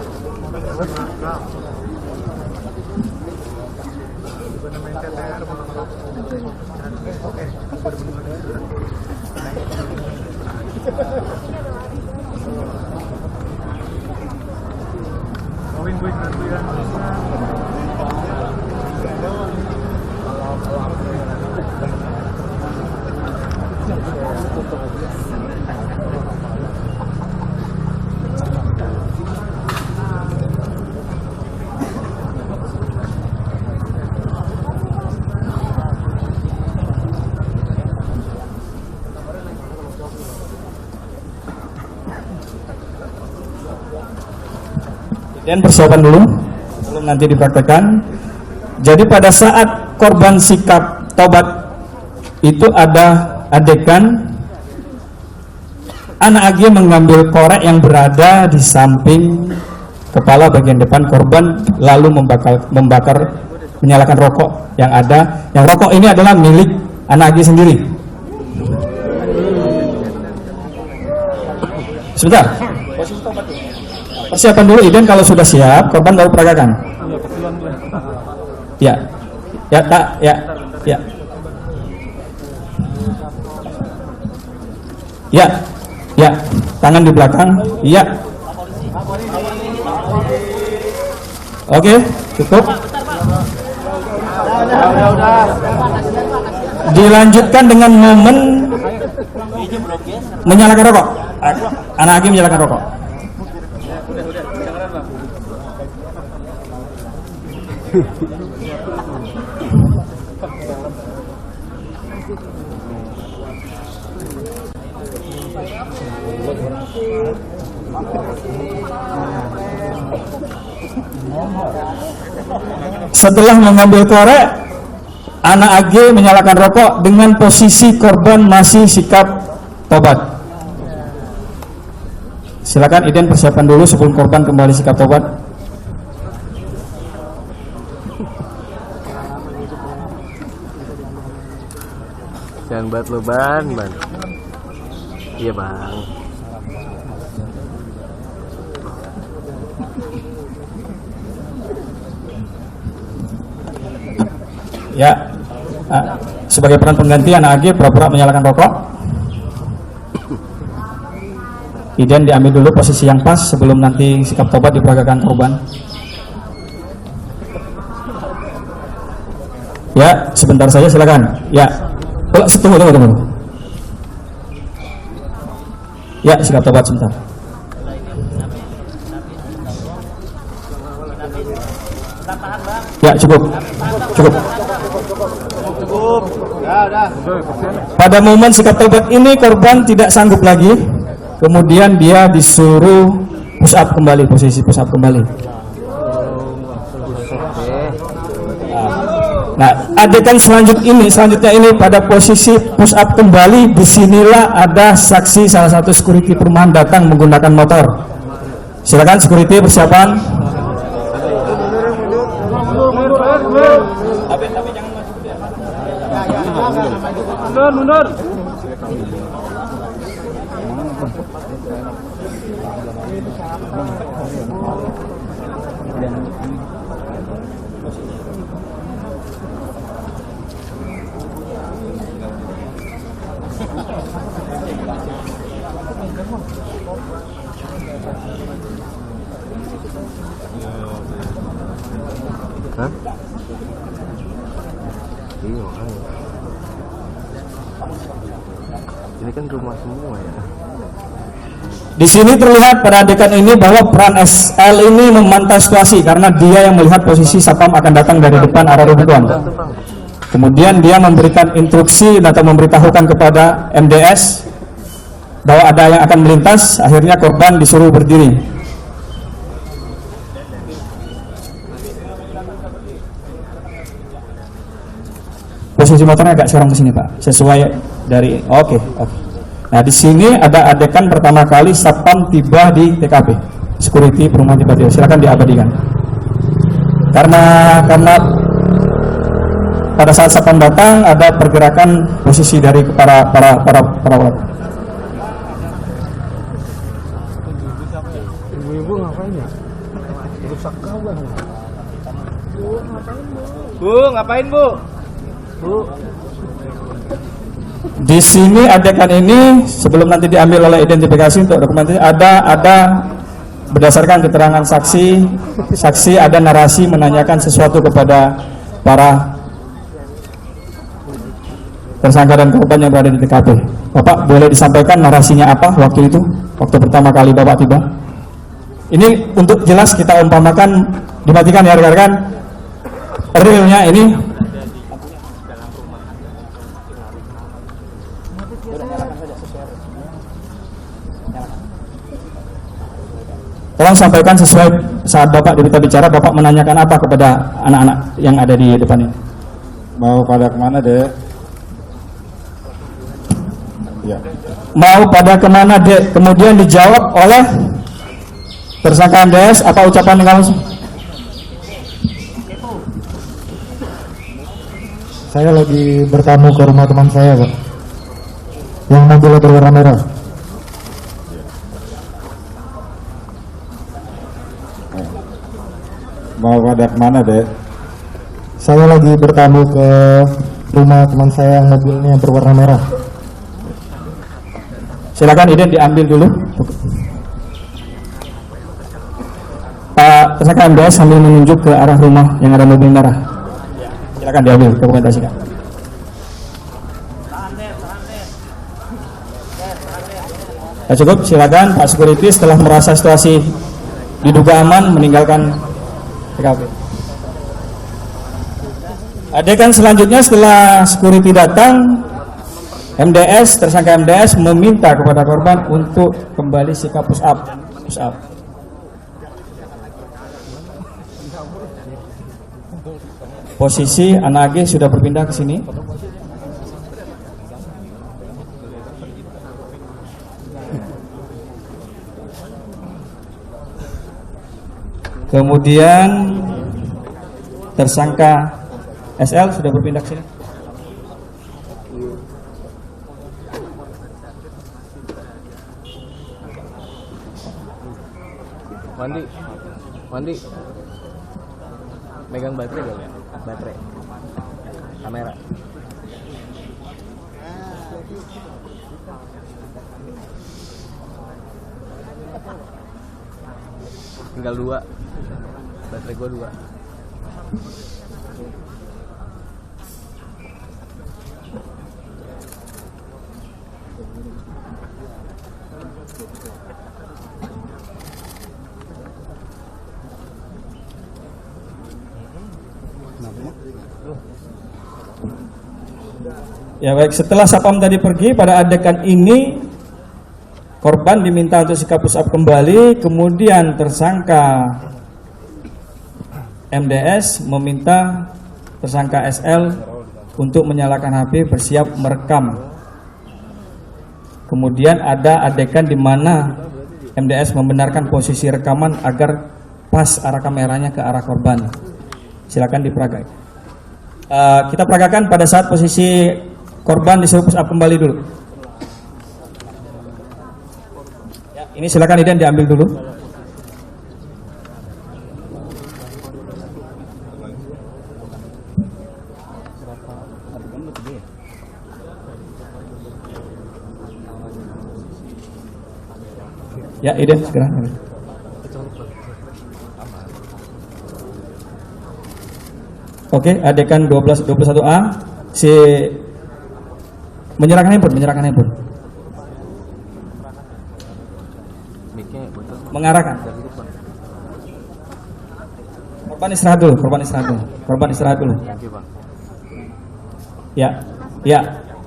Dan persiapan dulu sebelum nanti dipraktekkan. Jadi pada saat korban sikap tobat itu ada adegan anak AG mengambil korek yang berada di samping kepala bagian depan korban, lalu menyalakan rokok yang ada. Yang rokok ini adalah milik anak AG sendiri. Sebentar. Persiapan dulu, Iden. Kalau sudah siap, korban baru peragakan. Ya, ya tak, ya, ya, ya, ya. Tangan di belakang, ya. Oke, cukup. Dilanjutkan dengan momen menyalakan rokok. Anak AG menyalakan rokok. Setelah mengambil korek, anak AG menyalakan rokok dengan posisi korban masih sikap tobat. Silakan Iden persiapan dulu sebelum korban kembali sikap tobat. Jangan buat lo ban. Iya bang. Ya, sebagai peran pengganti anak AG pura-pura menyalakan rokok. Iden diambil dulu posisi yang pas sebelum nanti sikap tobat diperagakan korban. Ya, sebentar saja silakan. Ya, tunggu. Ya, sikap tobat sebentar. Ya, cukup. Pada momen sikap tobat ini korban tidak sanggup lagi, kemudian dia disuruh push up kembali, posisi push up kembali. Nah, adegan selanjutnya ini pada posisi push up kembali. Disinilah ada saksi salah satu security perumahan datang menggunakan motor. Silakan security persiapan. Mundur. Hah? Iya. Ini kan rumah semua ya. Di sini terlihat pada adegan ini bahwa peran SL ini memantau situasi karena dia yang melihat posisi satpam akan datang dari depan arah Rubicon. Kemudian dia memberikan instruksi atau memberitahukan kepada MDS bahwa ada yang akan melintas. Akhirnya korban disuruh berdiri. Posisi motornya agak serong ke sini, Pak. Sesuai dari oke. Nah, di sini ada adegan pertama kali satpam tiba di TKP. Security perumahan tiba-tiba. Silakan diabadikan. Karena pada saat satpam datang ada pergerakan posisi dari para Ibu-ibu ngapain ya? Rusak kawan. Bu, ngapain Bu? Bu. Di sini adegan ini sebelum nanti diambil oleh identifikasi untuk dokumentasi ada berdasarkan keterangan saksi ada narasi menanyakan sesuatu kepada para tersangka dan korban yang berada di TKP. Bapak boleh disampaikan narasinya apa waktu itu, waktu pertama kali Bapak tiba? Ini untuk jelas kita umpamakan, dimatikan ya rekan-rekan. Realnya ini tolong sampaikan sesuai saat Bapak diminta bicara, Bapak menanyakan apa kepada anak-anak yang ada di depan ini? Mau pada kemana, Dek? Ya. Mau pada kemana, Dek? Kemudian dijawab oleh tersangka MDS, apa ucapan kamu? Saya lagi bertamu ke rumah teman saya, Pak, yang mobilnya berwarna merah. Mau pada kemana, Dek? Saya lagi bertamu ke rumah teman saya yang mobilnya berwarna merah. Silakan Iden diambil dulu. Pak tersangka MDS sambil menunjuk ke arah rumah yang ada mobil merah. Silakan diambil, dokumentasikan. Ya, cukup, silakan Pak Security setelah merasa situasi diduga aman meninggalkan TKP. Adegan selanjutnya setelah security datang, MDS, tersangka MDS meminta kepada korban untuk kembali sikap push up. Posisi anak AG sudah berpindah ke sini. Kemudian tersangka SL sudah berpindah ke sini. Mandi. Megang baterai gak ya? Baterai. Kamera. Tinggal 2. Baterai gua 2. Ya baik, setelah satpam tadi pergi, pada adegan ini korban diminta untuk sikap push up kembali. Kemudian tersangka MDS meminta tersangka SL untuk menyalakan HP, bersiap merekam. Kemudian ada adegan di mana MDS membenarkan posisi rekaman agar pas arah kameranya ke arah korban. Silakan diperagakan. Kita peragakan pada saat posisi korban disuruh push up kembali dulu. Ya, ini silakan Iden diambil dulu. Ya, Iden segera. Oke, adegan 21A si Menyerahkan handphone. Mengarahkan. Korban istirahat dulu. Ya.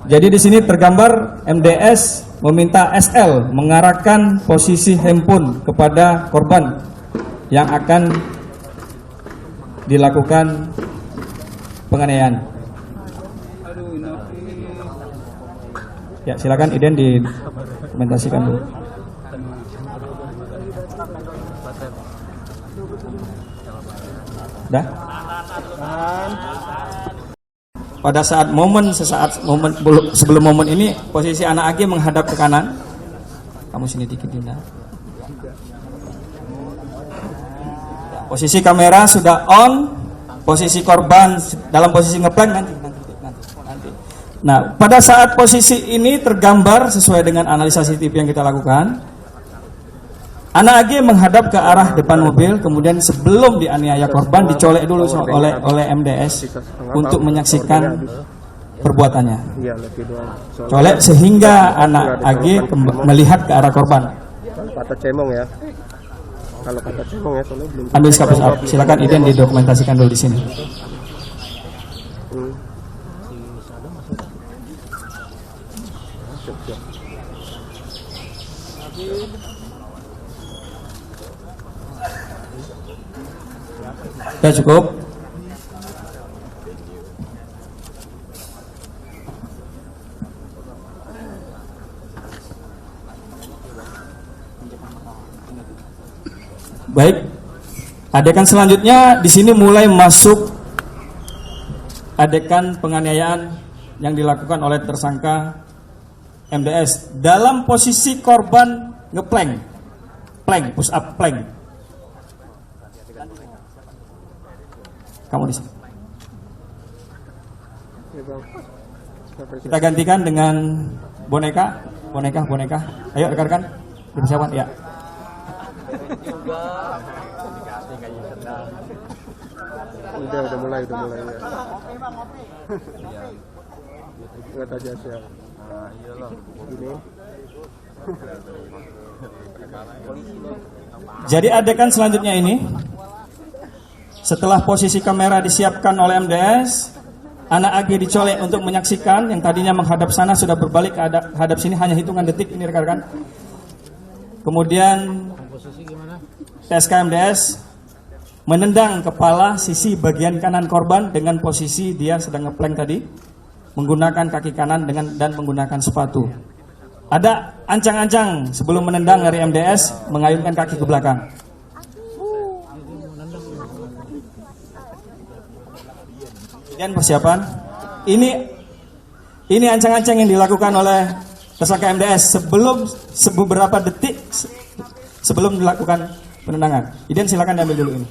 Jadi di sini tergambar MDS meminta SL mengarahkan posisi handphone kepada korban yang akan dilakukan penganiayaan. Ya, silakan Iden dokumentasikan dulu. Dah? Pada saat sebelum momen ini posisi anak AG menghadap ke kanan. Kamu sini dikit Dinda. Posisi kamera sudah on, posisi korban dalam posisi ngeplank nanti. Nah, pada saat posisi ini tergambar sesuai dengan analisa CCTV yang kita lakukan. Anak AG menghadap ke arah depan mobil, kemudian sebelum dianiaya korban dicolek dulu oleh MDS untuk menyaksikan perbuatannya. Colek sehingga anak AG melihat ke arah korban. Kata cemong ya. Kalau kata cemong ya, soalnya belum. Ambil skapus up. Silakan Iden didokumentasikan dulu di sini. Ya cukup. Baik. Adegan selanjutnya di sini mulai masuk adegan penganiayaan yang dilakukan oleh tersangka MDS dalam posisi korban ngeplank, push up plank. Kamu di sini. Kita gantikan dengan boneka. Ayo rekan-rekan, dipersiapkan ya. Udah mulai ya. Ingat aja siap. Ini. Jadi adegan selanjutnya ini, setelah posisi kamera disiapkan oleh MDS, anak AG dicolek untuk menyaksikan. Yang tadinya menghadap sana sudah berbalik ke hadap sini, hanya hitungan detik ini rekan-rekan. Kemudian TSK MDS menendang kepala sisi bagian kanan korban dengan posisi dia sedang ngeplank tadi, menggunakan kaki kanan dan menggunakan sepatu. Ada ancang-ancang sebelum menendang dari MDS mengayunkan kaki ke belakang. Dan persiapan ini ancang-ancang yang dilakukan oleh tersangka MDS beberapa detik sebelum dilakukan penendangan. Iden silakan diambil dulu ini.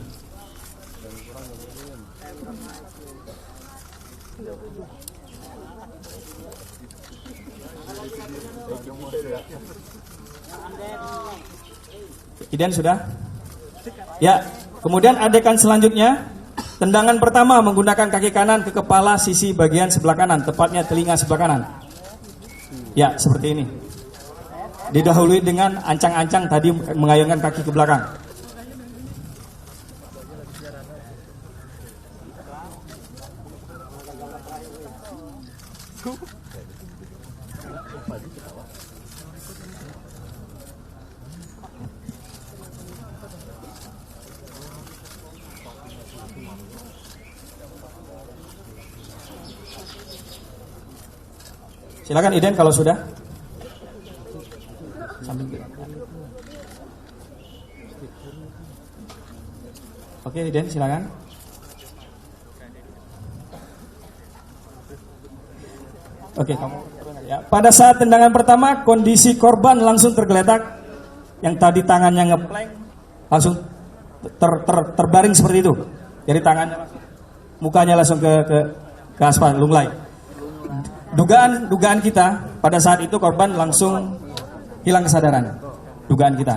Iden sudah? Ya. Kemudian adegan selanjutnya. Tendangan pertama menggunakan kaki kanan ke kepala sisi bagian sebelah kanan, tepatnya telinga sebelah kanan. Ya, seperti ini. Didahului dengan ancang-ancang tadi mengayunkan kaki ke belakang. Silakan Iden kalau sudah. Oke Iden silakan. Oke kamu. Ya, pada saat tendangan pertama kondisi korban langsung tergeletak, yang tadi tangannya ngeplank langsung terbaring seperti itu. Jadi tangannya mukanya langsung ke aspal lunglai. Dugaan kita pada saat itu korban langsung hilang kesadaran. Dugaan kita.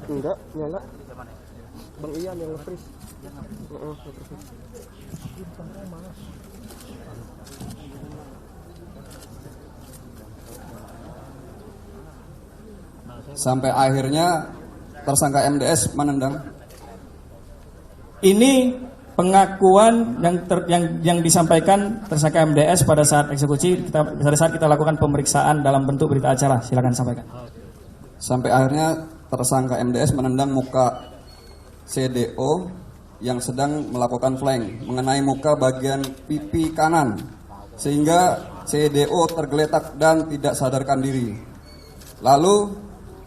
Enggak, nyala. Bang Ian yang nge-freeze. Sampai akhirnya tersangka MDS menendang. Ini pengakuan yang disampaikan tersangka MDS pada saat eksekusi, pada saat kita lakukan pemeriksaan dalam bentuk berita acara. Silakan sampaikan. Sampai akhirnya tersangka MDS menendang muka CDO yang sedang melakukan flank mengenai muka bagian pipi kanan, sehingga CDO tergeletak dan tidak sadarkan diri. Lalu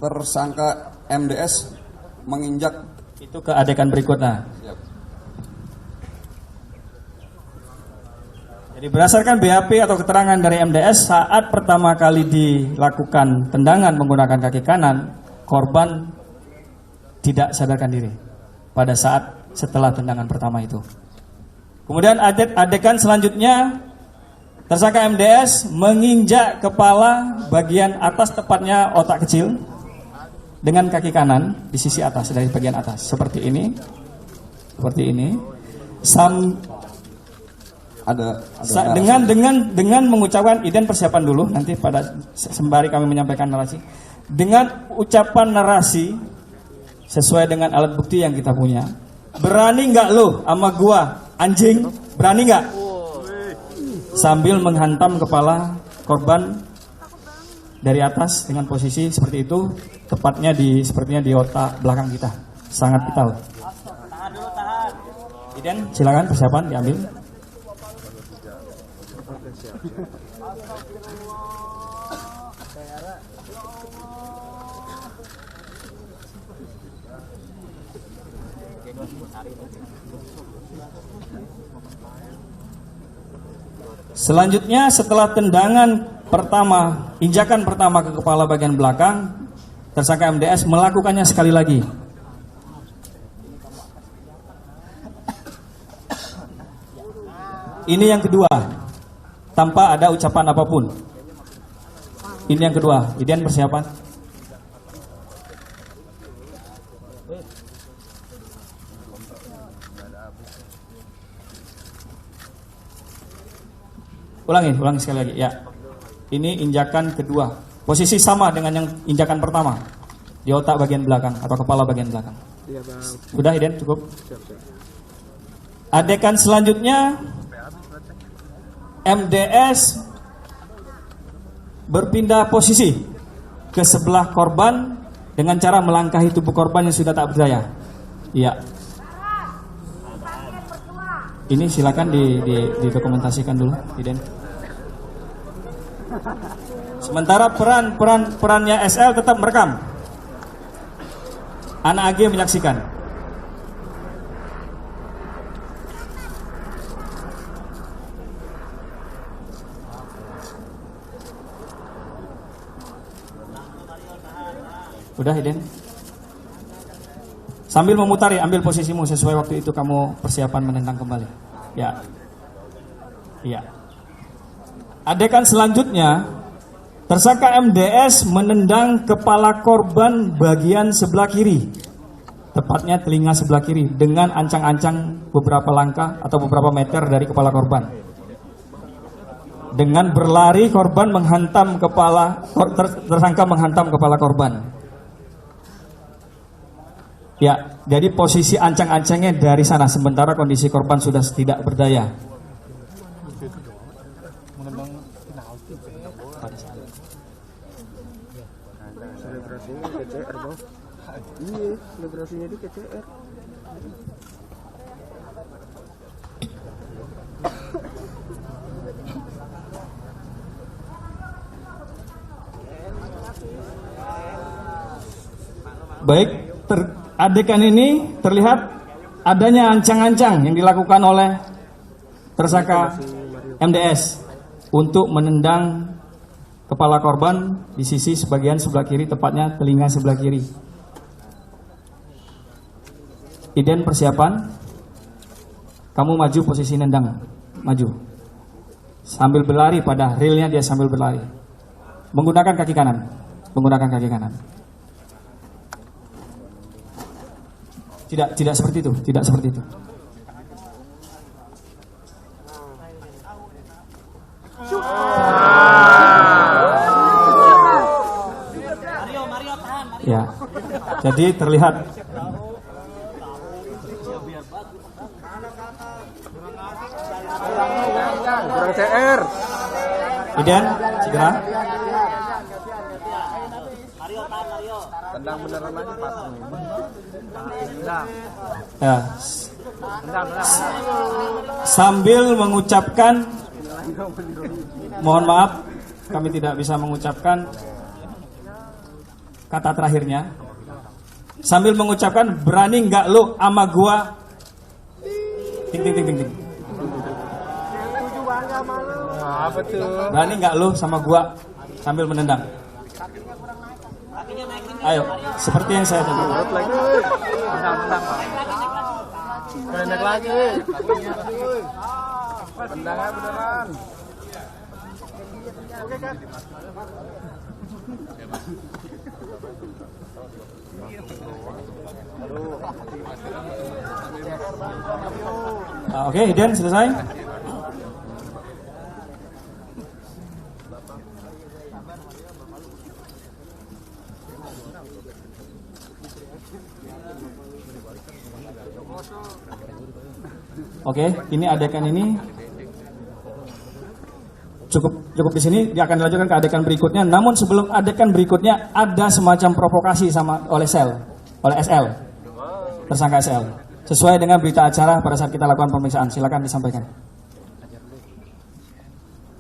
tersangka MDS menginjak. Itu ke adegan berikutnya. Siap. Jadi berdasarkan BAP atau keterangan dari MDS, saat pertama kali dilakukan tendangan menggunakan kaki kanan, korban tidak sadarkan diri pada saat setelah tendangan pertama itu. Kemudian adegan selanjutnya, tersangka MDS menginjak kepala bagian atas, tepatnya otak kecil, dengan kaki kanan di sisi atas, dari bagian atas, seperti ini. Dengan mengucapkan, Iden persiapan dulu nanti pada sembari kami menyampaikan narasi. Dengan ucapan narasi sesuai dengan alat bukti yang kita punya. Berani nggak lo sama gua anjing? Berani nggak? Sambil menghantam kepala korban dari atas dengan posisi seperti itu, tepatnya sepertinya di otak belakang kita, sangat vital. Iden, silakan persiapan diambil. Selanjutnya, setelah tendangan pertama, injakan pertama ke kepala bagian belakang, tersangka MDS melakukannya sekali lagi. Ini yang kedua, tanpa ada ucapan apapun. Ini yang kedua. Idian persiapan. Ulangi sekali lagi. Ya, ini injakan kedua. Posisi sama dengan yang injakan pertama, di otak bagian belakang atau kepala bagian belakang. Sudah, Idian, cukup. Adegan selanjutnya, MDS berpindah posisi ke sebelah korban dengan cara melangkahi tubuh korban yang sudah tak berdaya. Iya. Ini silakan didokumentasikan dulu, Iden. Sementara perannya SL tetap merekam. Anak AG menyaksikan. Udah, Iden. Sambil memutari, ambil posisimu sesuai waktu itu kamu persiapan menendang kembali. Ya. Iya. Adegan selanjutnya, tersangka MDS menendang kepala korban bagian sebelah kiri, tepatnya telinga sebelah kiri, dengan ancang-ancang beberapa langkah atau beberapa meter dari kepala korban. Dengan berlari, korban menghantam tersangka menghantam kepala korban. Ya, jadi posisi ancang-ancangnya dari sana, sementara kondisi korban sudah tidak berdaya. Selebrasinya KCR, Bang. Iya, selebrasinya di KCR. Baik, adegan ini terlihat adanya ancang-ancang yang dilakukan oleh tersangka MDS untuk menendang kepala korban di sisi sebagian sebelah kiri, tepatnya telinga sebelah kiri. Iden persiapan. Kamu maju posisi nendang. Maju. Sambil berlari, pada realnya dia sambil berlari. Menggunakan kaki kanan. Tidak seperti itu, tidak seperti itu. Ya, jadi terlihat. Kurang CR. Iden, segera. Tendang beneran aja pas. Ya. Sambil mengucapkan, mohon maaf, kami tidak bisa mengucapkan kata terakhirnya. Sambil mengucapkan, berani nggak lu ama gua? Ting ting ting ting ting. Apa tuh? Berani nggak lu sama gua? Sambil menendang. Ayo, seperti yang saya tunjukkan. Pendek lagi. Tendangnya beneran. Oke kan? Oke, Iden selesai. Oke, ini adegan ini cukup di sini. Dia akan dilanjutkan ke adegan berikutnya. Namun sebelum adegan berikutnya ada semacam provokasi oleh SL, tersangka SL. Sesuai dengan berita acara pada saat kita lakukan pemeriksaan. Silakan disampaikan.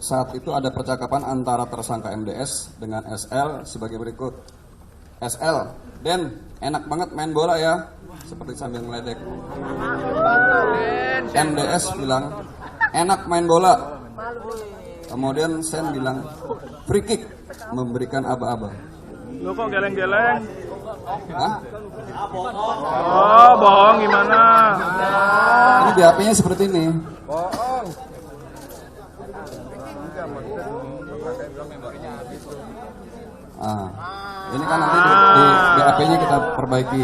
Saat itu ada percakapan antara tersangka MDS dengan SL sebagai berikut. SL, Den, enak banget main bola ya. Seperti sambil meledek. MDS bilang, enak main bola. Kemudian Sen bilang, free kick, memberikan aba-aba. Lo kok geleng-geleng? Hah? Oh, bohong gimana? Ini BAP-nya seperti ini. Ini kan nanti di BAP-nya kita perbaiki.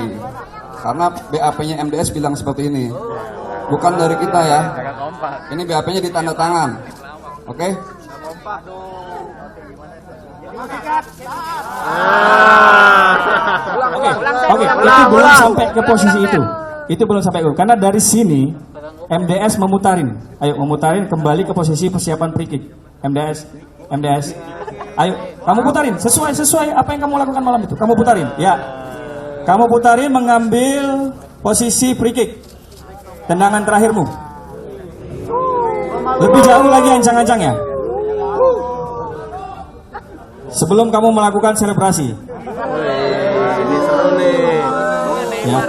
Karena BAP-nya MDS bilang seperti ini. Bukan dari kita ya. Ini BAP-nya ditanda tangan. Oke? Oke, itu belum sampai ke posisi itu. Itu belum sampai ke, karena dari sini MDS memutarin. Ayo memutarin kembali ke posisi persiapan free kick. MDS. Ayo, kamu putarin sesuai apa yang kamu lakukan malam itu. Kamu putarin. Ya. Kamu putarin mengambil posisi free kick. Tendangan terakhirmu. Lebih jauh lagi ancang-ancangnya. Sebelum kamu melakukan selebrasi. Ini seru nih. Ya.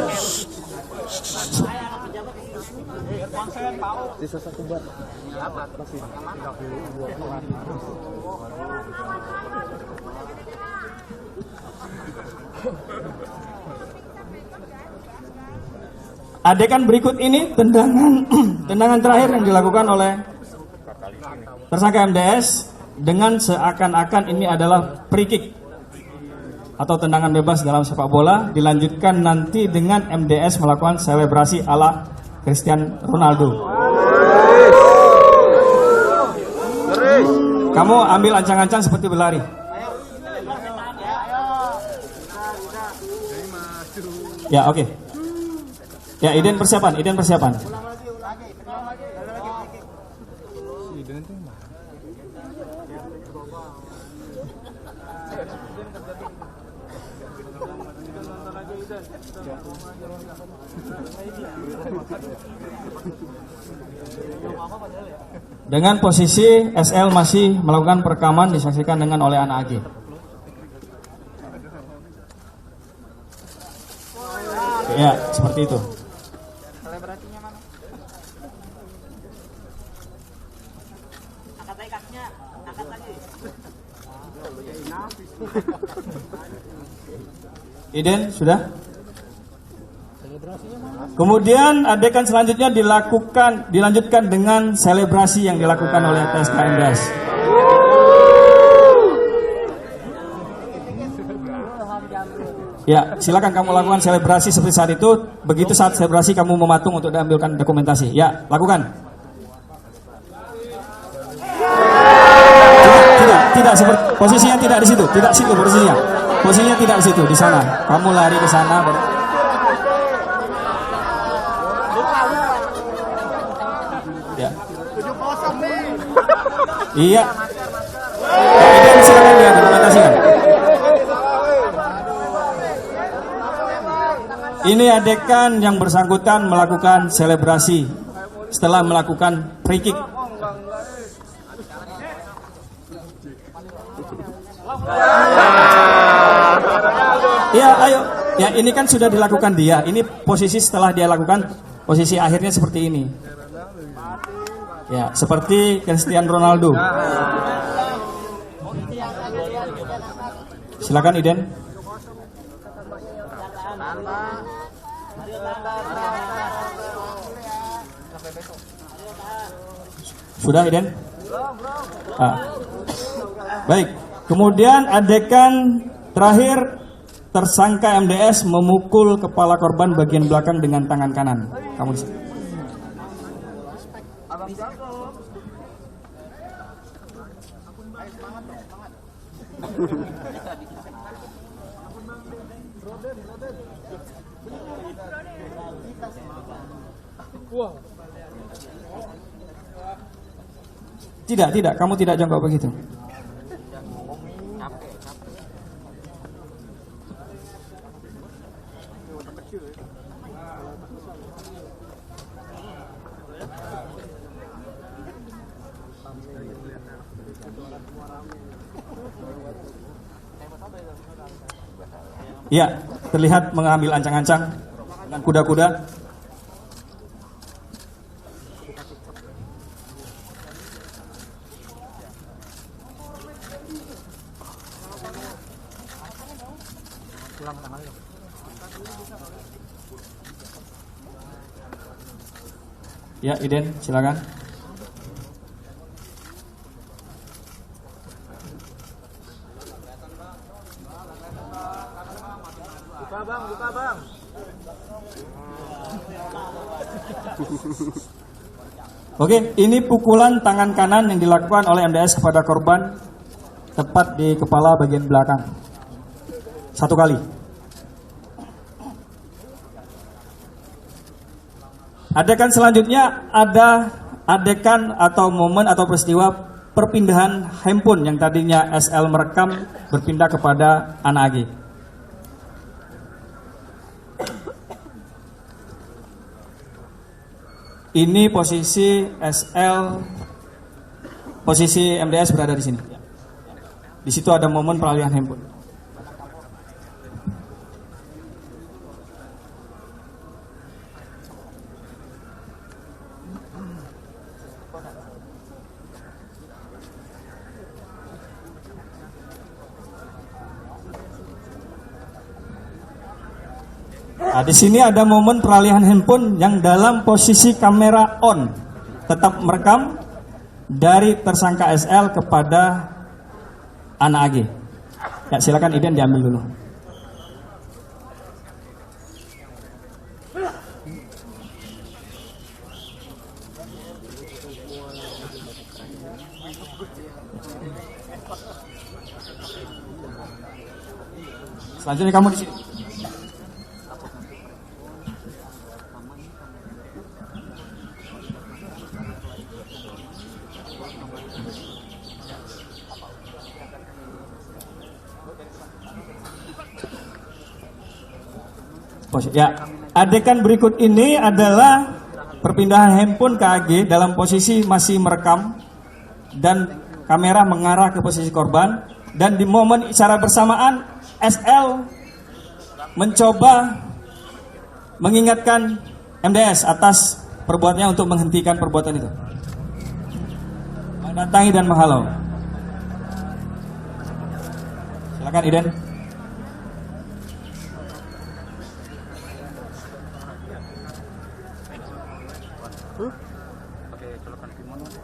Sisa satu bat. Adegan berikut ini tendangan terakhir yang dilakukan oleh tersangka MDS dengan seakan-akan ini adalah free kick atau tendangan bebas dalam sepak bola, dilanjutkan nanti dengan MDS melakukan selebrasi ala Cristiano Ronaldo. Kamu ambil ancang-ancang seperti berlari. Ya, oke. Ya, Iden persiapan. Dengan posisi SL masih melakukan perekaman disaksikan dengan oleh anak AG. Ya, seperti itu. Iden, sudah? Kemudian adegan selanjutnya dilanjutkan dengan selebrasi yang dilakukan oleh TSK MDS. Ya, silakan kamu lakukan selebrasi seperti saat itu. Begitu saat selebrasi kamu mematung untuk diambilkan dokumentasi. Ya, lakukan. Tidak seperti posisinya tidak di situ, tidak situ posisinya. Posisinya tidak di situ, di sana. Kamu lari ke sana. Ya. Iya. Ya, silakan dia dokumentasikan. Ini adegan yang bersangkutan melakukan selebrasi setelah melakukan free kick. Ya, ayo. Ya, ini kan sudah dilakukan dia. Ini posisi setelah dia lakukan, posisi akhirnya seperti ini. Ya, seperti Cristiano Ronaldo. Silakan Iden. Sudah Iden? Baik. Kemudian adegan terakhir, tersangka MDS memukul kepala korban bagian belakang dengan tangan kanan. Kamu di sini. Tidak, kamu tidak jongkok begitu. Ya, terlihat mengambil ancang-ancang dengan kuda-kuda. Ya, Iden, silakan. Buka bang. Oke, ini pukulan tangan kanan yang dilakukan oleh MDS kepada korban tepat di kepala bagian belakang. 1 kali. Adegan selanjutnya ada adegan atau momen atau peristiwa perpindahan handphone yang tadinya SL merekam berpindah kepada anak AG. Ini posisi SL, posisi MDS berada di sini. Di situ ada momen peralihan handphone. Nah, di sini ada momen peralihan handphone yang dalam posisi kamera on, tetap merekam dari tersangka SL kepada anak AG. Ya, silakan Iden diambil dulu. Selanjutnya kamu di sini. Ya, adegan berikut ini adalah perpindahan handphone ke AG dalam posisi masih merekam dan kamera mengarah ke posisi korban, dan di momen secara bersamaan SL mencoba mengingatkan MDS atas perbuatannya untuk menghentikan perbuatan itu, mendatangi dan menghalau. Silakan Iden.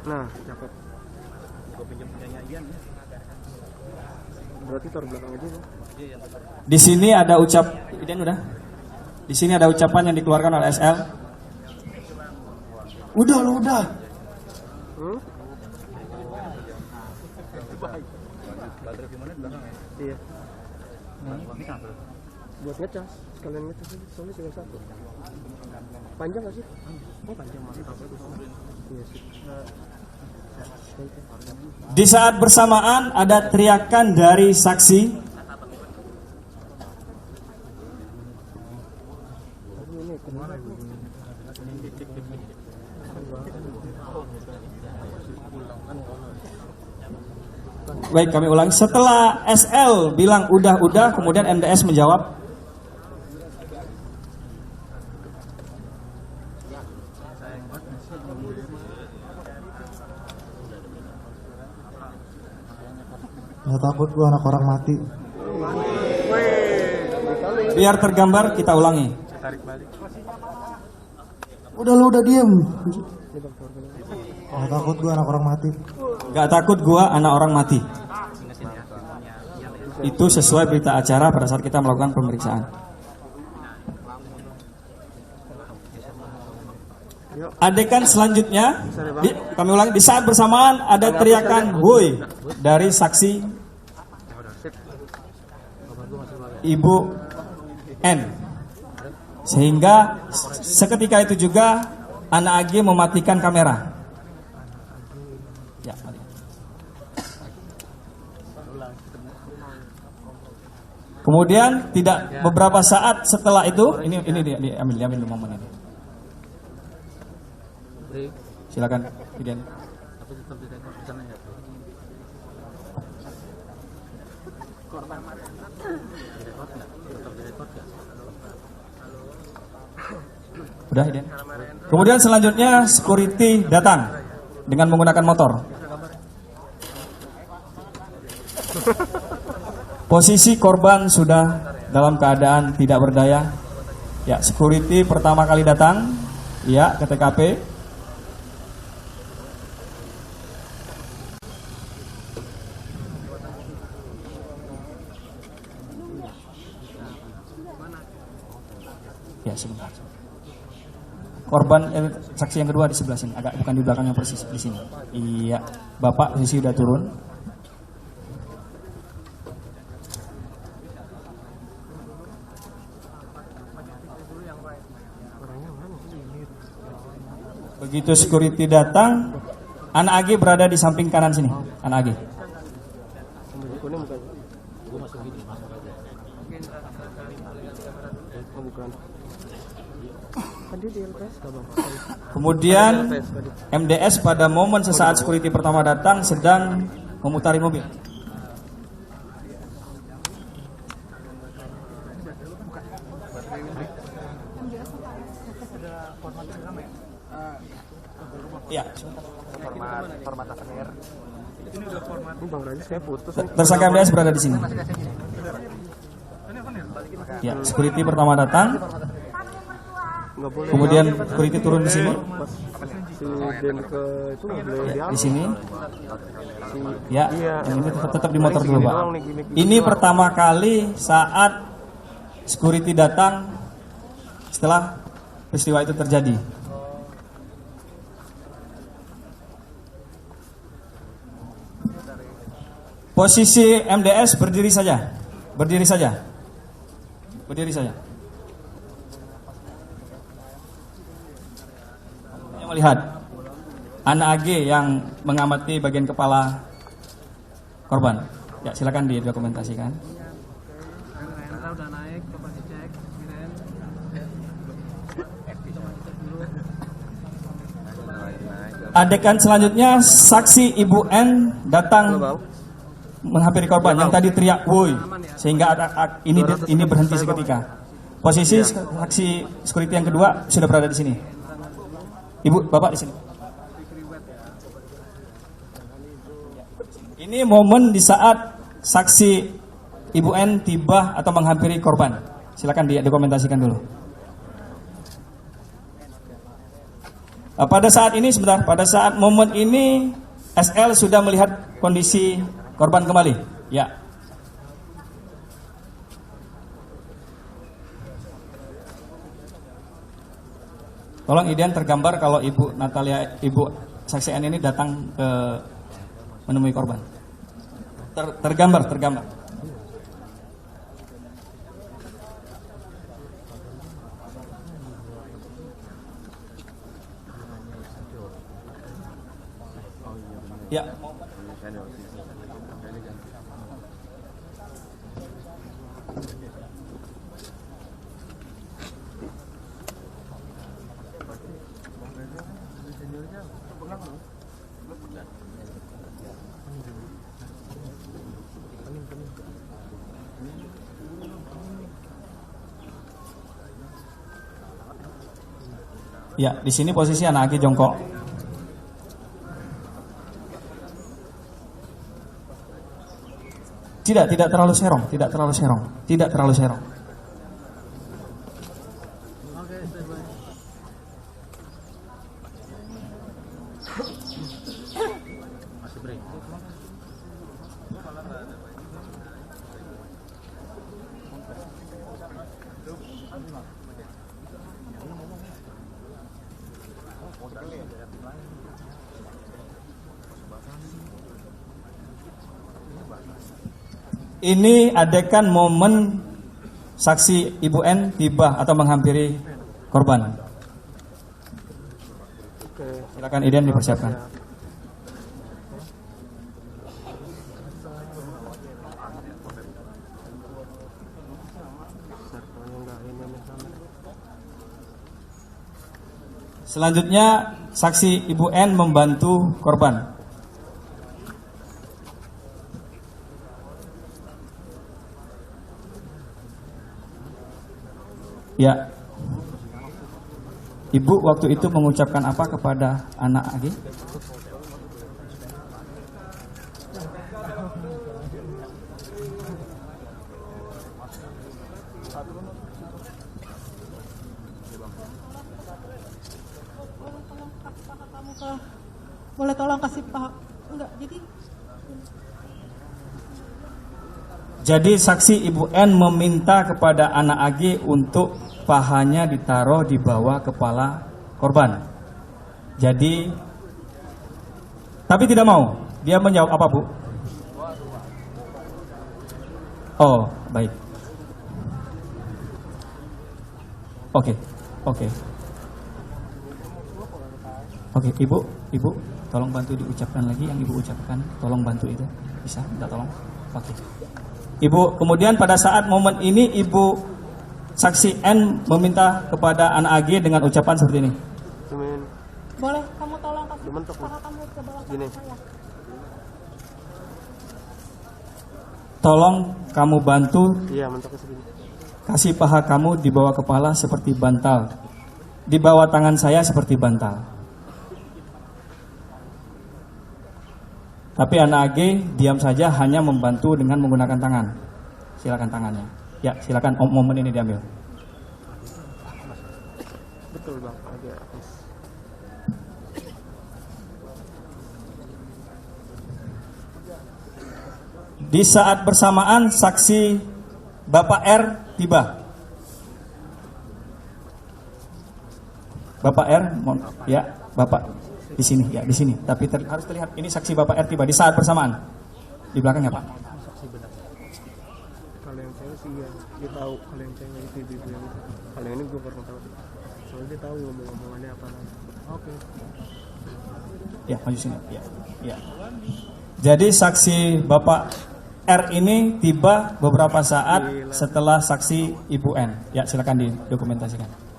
Nah, cakep. Gue pinjam punyanya Ian ya. Berarti taruh belakang aja, Bang. Di sini ada Di sini ada ucapan yang dikeluarkan oleh SL. Udah. Iya. Buat ngecas, sekalian ngecas aja, soalnya tinggal satu. Panjang nggak sih? Oh panjang, mantap. Iya sih. Di saat bersamaan ada teriakan dari saksi. Baik, kami ulangi. Setelah SL bilang udah, kemudian MDS menjawab. Nggak takut gua anak orang mati. Biar tergambar, kita ulangi. Udah diem. Nggak takut gua anak orang mati. Gak takut gua anak orang mati. Itu sesuai berita acara pada saat kita melakukan pemeriksaan. Adegan selanjutnya, kami ulangi, di saat bersamaan ada teriakan "woi" dari saksi Ibu N. Sehingga seketika itu juga anak AG mematikan kamera. Ya, kemudian tidak beberapa saat setelah itu, ini diambil momen ini. Silakan, Iden. Udah, Iden. Kemudian selanjutnya security datang dengan menggunakan motor. Posisi korban sudah dalam keadaan tidak berdaya. Ya, security pertama kali datang, ya, ke TKP. Ya, sebentar. Korban saksi yang kedua di sebelah sini, agak bukan di belakangnya persis di sini. Iya, Bapak posisi udah turun. Begitu security datang, anak AG berada di samping kanan sini, anak AG. Kemudian MDS pada momen sesaat security pertama datang sedang memutari mobil. Ya. Tersangka MDS berada di sini. Ya, security pertama datang. Kemudian security turun di sini. Ya, di sini. Ya, ini tetap di motor dulu, Pak. Ini pertama kali saat security datang setelah peristiwa itu terjadi. Posisi MDS berdiri saja. Berdiri saja. Berdiri saja. Yang melihat anak AG yang mengamati bagian kepala korban. Ya, silakan didokumentasikan. Adegan selanjutnya saksi Ibu N datang menghampiri korban yang tadi teriak "woi" sehingga ini berhenti seketika. Posisi saksi security yang kedua sudah berada di sini. Ibu, Bapak di sini. Ini momen di saat saksi Ibu N tiba atau menghampiri korban. Silakan didokumentasikan dulu. Pada saat ini sebentar, pada saat momen ini SL sudah melihat kondisi korban kembali. Ya. Tolong Iden tergambar kalau Ibu Natalia, Ibu saksi N ini datang ke menemui korban. Tergambar. Ya. Ya, di sini posisi anak Agi jongkok. Tidak terlalu serong. Ini adegan momen saksi Ibu N tiba atau menghampiri korban. Silakan Iden dipersiapkan. Selanjutnya saksi Ibu N membantu korban. Ya, Ibu waktu itu mengucapkan apa kepada anak Agi? Boleh tolong kasih paham? Enggak, Jadi saksi Ibu N meminta kepada anak Ag untuk pahanya ditaruh di bawah kepala korban. Jadi, tapi tidak mau. Dia menjawab apa, Bu? Oh, baik. Oke. Oke, Ibu, tolong bantu diucapkan lagi yang Ibu ucapkan. Tolong bantu itu, bisa? Minta tolong. Oke. Ibu, kemudian pada saat momen ini Ibu saksi N meminta kepada anak AG dengan ucapan seperti ini. Boleh kamu tolong kasih paha kamu ke bawah saya. Tolong kamu bantu. Kasih paha kamu di bawah kepala seperti bantal. Di bawah tangan saya seperti bantal. Tapi anak AG diam saja, hanya membantu dengan menggunakan tangan. Silakan tangannya. Ya, silakan momen ini diambil. Betul Bang. Di saat bersamaan saksi Bapak R tiba. Bapak R, ya, Bapak. Di sini, ya di sini. Tapi harus terlihat ini saksi Bapak R tiba di saat bersamaan. Di belakangnya Pak. Kalau yang saya sih ya, dia tahu. Kalau yang saya itu ibu yang kalau yang ini gue pernah tahu. Soalnya dia tahu ngomong-ngomongannya apa nanti. Oke. Ya maju sini. Ya. Jadi saksi Bapak R ini tiba beberapa saat setelah saksi Ibu N. Ya silakan didokumentasikan.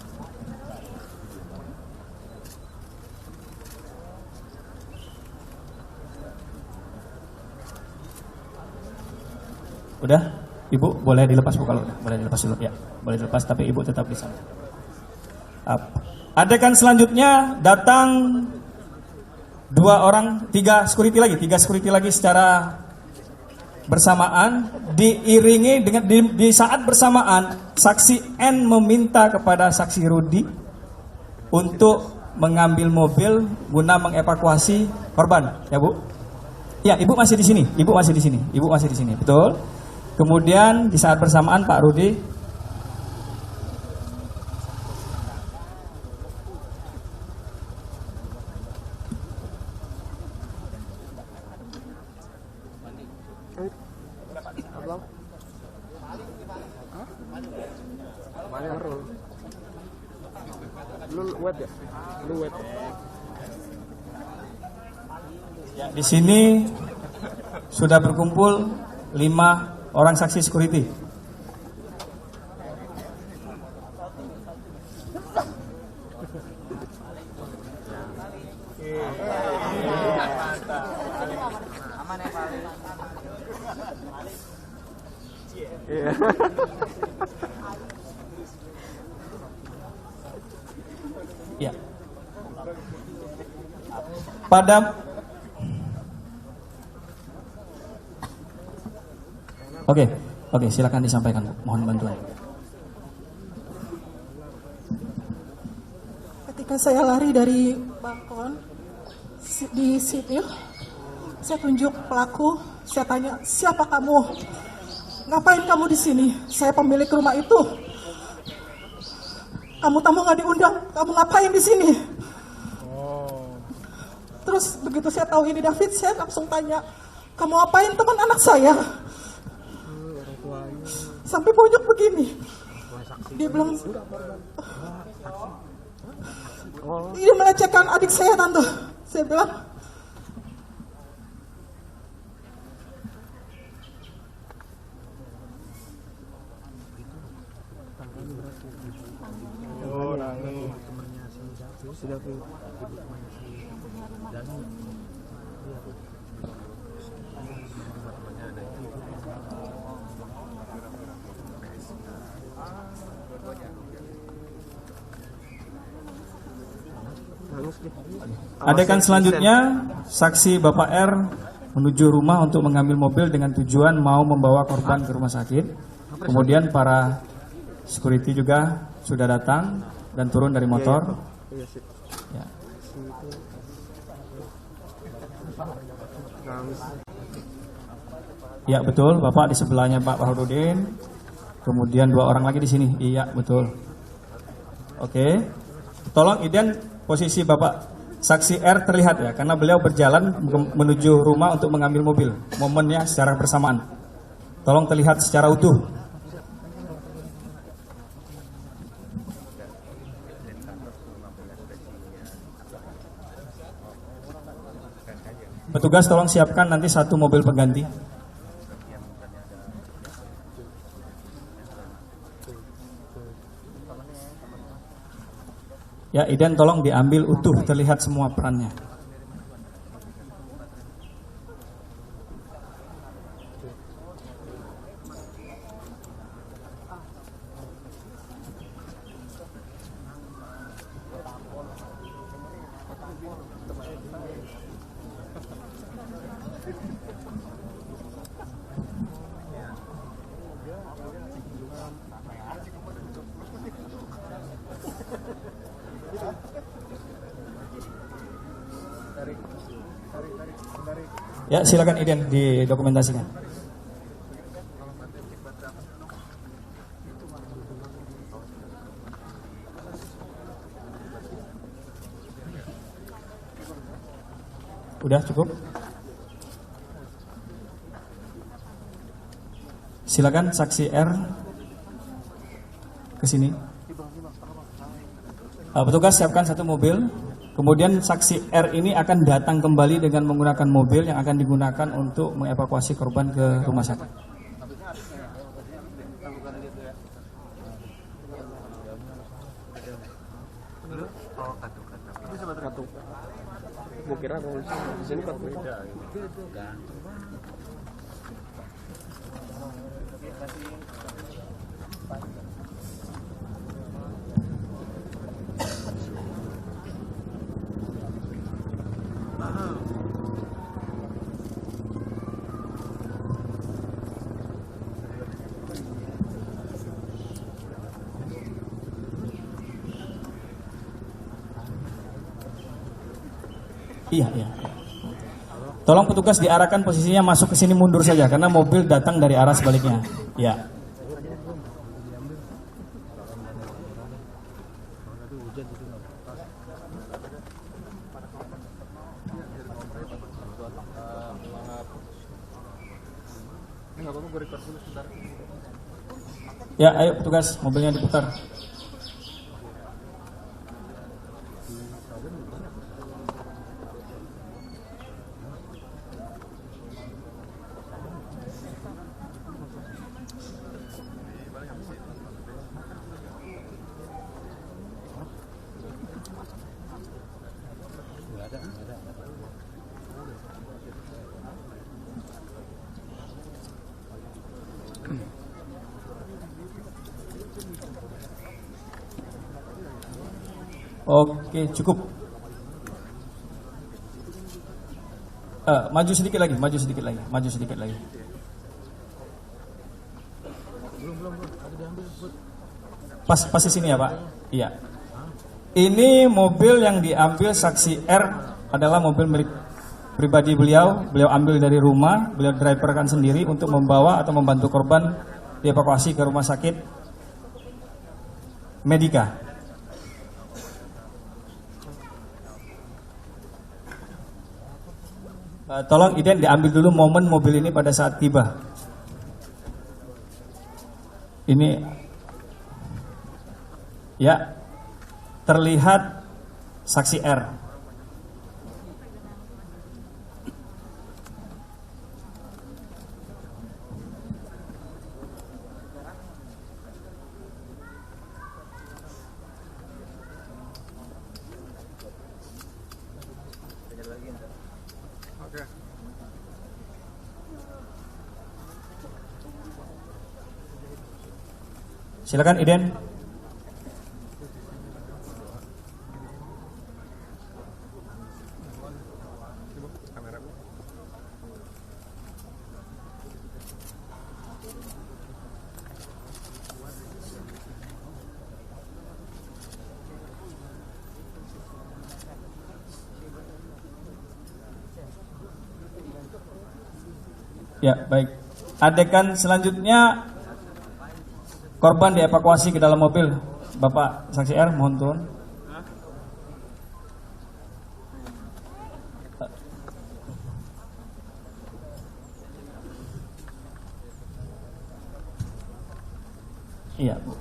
Udah, Ibu boleh dilepas Bu kalau udah. Boleh dilepas dulu ya. Boleh dilepas tapi Ibu tetap di sana. Adegan selanjutnya datang 3 security lagi secara bersamaan, diiringi dengan di saat bersamaan saksi N meminta kepada saksi Rudi untuk mengambil mobil guna mengevakuasi korban, ya Bu? Ya, Ibu masih di sini. Ibu masih di sini, betul? Kemudian di saat bersamaan Pak Rudi Lu wet ya? Lu wet. Ya, di sini sudah berkumpul 5 orang saksi security. Ya. Oke, silakan disampaikan, Bu. Mohon bantuan. Ketika saya lari dari balkon di sipil, saya tunjuk pelaku, saya tanya, siapa kamu? Ngapain kamu di sini? Saya pemilik rumah itu. Kamu tamu nggak diundang, kamu ngapain di sini? Terus begitu saya tahu ini David, saya langsung tanya, kamu ngapain teman anak saya? Sampai pojok begini. Dia bilang, ini melecehkan adik saya, Tante. Saya bilang, Adegan selanjutnya, saksi Bapak R menuju rumah untuk mengambil mobil dengan tujuan mau membawa korban ke rumah sakit. Kemudian para security juga sudah datang dan turun dari motor. Ya. Ya betul, Bapak di sebelahnya Pak Baharudin. Kemudian 2 orang lagi di sini. Iya betul. Oke, tolong Iden posisi Bapak saksi R terlihat ya, karena beliau berjalan menuju rumah untuk mengambil mobil. Momennya secara bersamaan. Tolong terlihat secara utuh. Petugas tolong siapkan nanti 1 mobil pengganti. Ya, Iden tolong diambil utuh, terlihat semua perannya. Ya, silakan Iden didokumentasikan. Udah cukup? Silakan saksi R ke sini. Petugas siapkan 1 mobil. Kemudian saksi R ini akan datang kembali dengan menggunakan mobil yang akan digunakan untuk mengevakuasi korban ke rumah sakit. Gue kira polisi di sini kan beda. Iya. Tolong petugas diarahkan posisinya masuk ke sini, mundur saja karena mobil datang dari arah sebaliknya. Ya. Ya, ayo petugas, mobilnya diputar. Oke, cukup. Maju sedikit lagi. Pas di sini ya Pak. Iya. Ini mobil yang diambil saksi R adalah mobil milik pribadi beliau. Beliau ambil dari rumah, beliau driverkan sendiri untuk membawa atau membantu korban dievakuasi ke rumah sakit Medika. Tolong Iden diambil dulu momen mobil ini pada saat tiba. Ini ya terlihat saksi R. Silakan Iden. Ya, baik. Adegan selanjutnya korban dievakuasi ke dalam mobil. Bapak saksi R, mohon turun. Iya, Bu.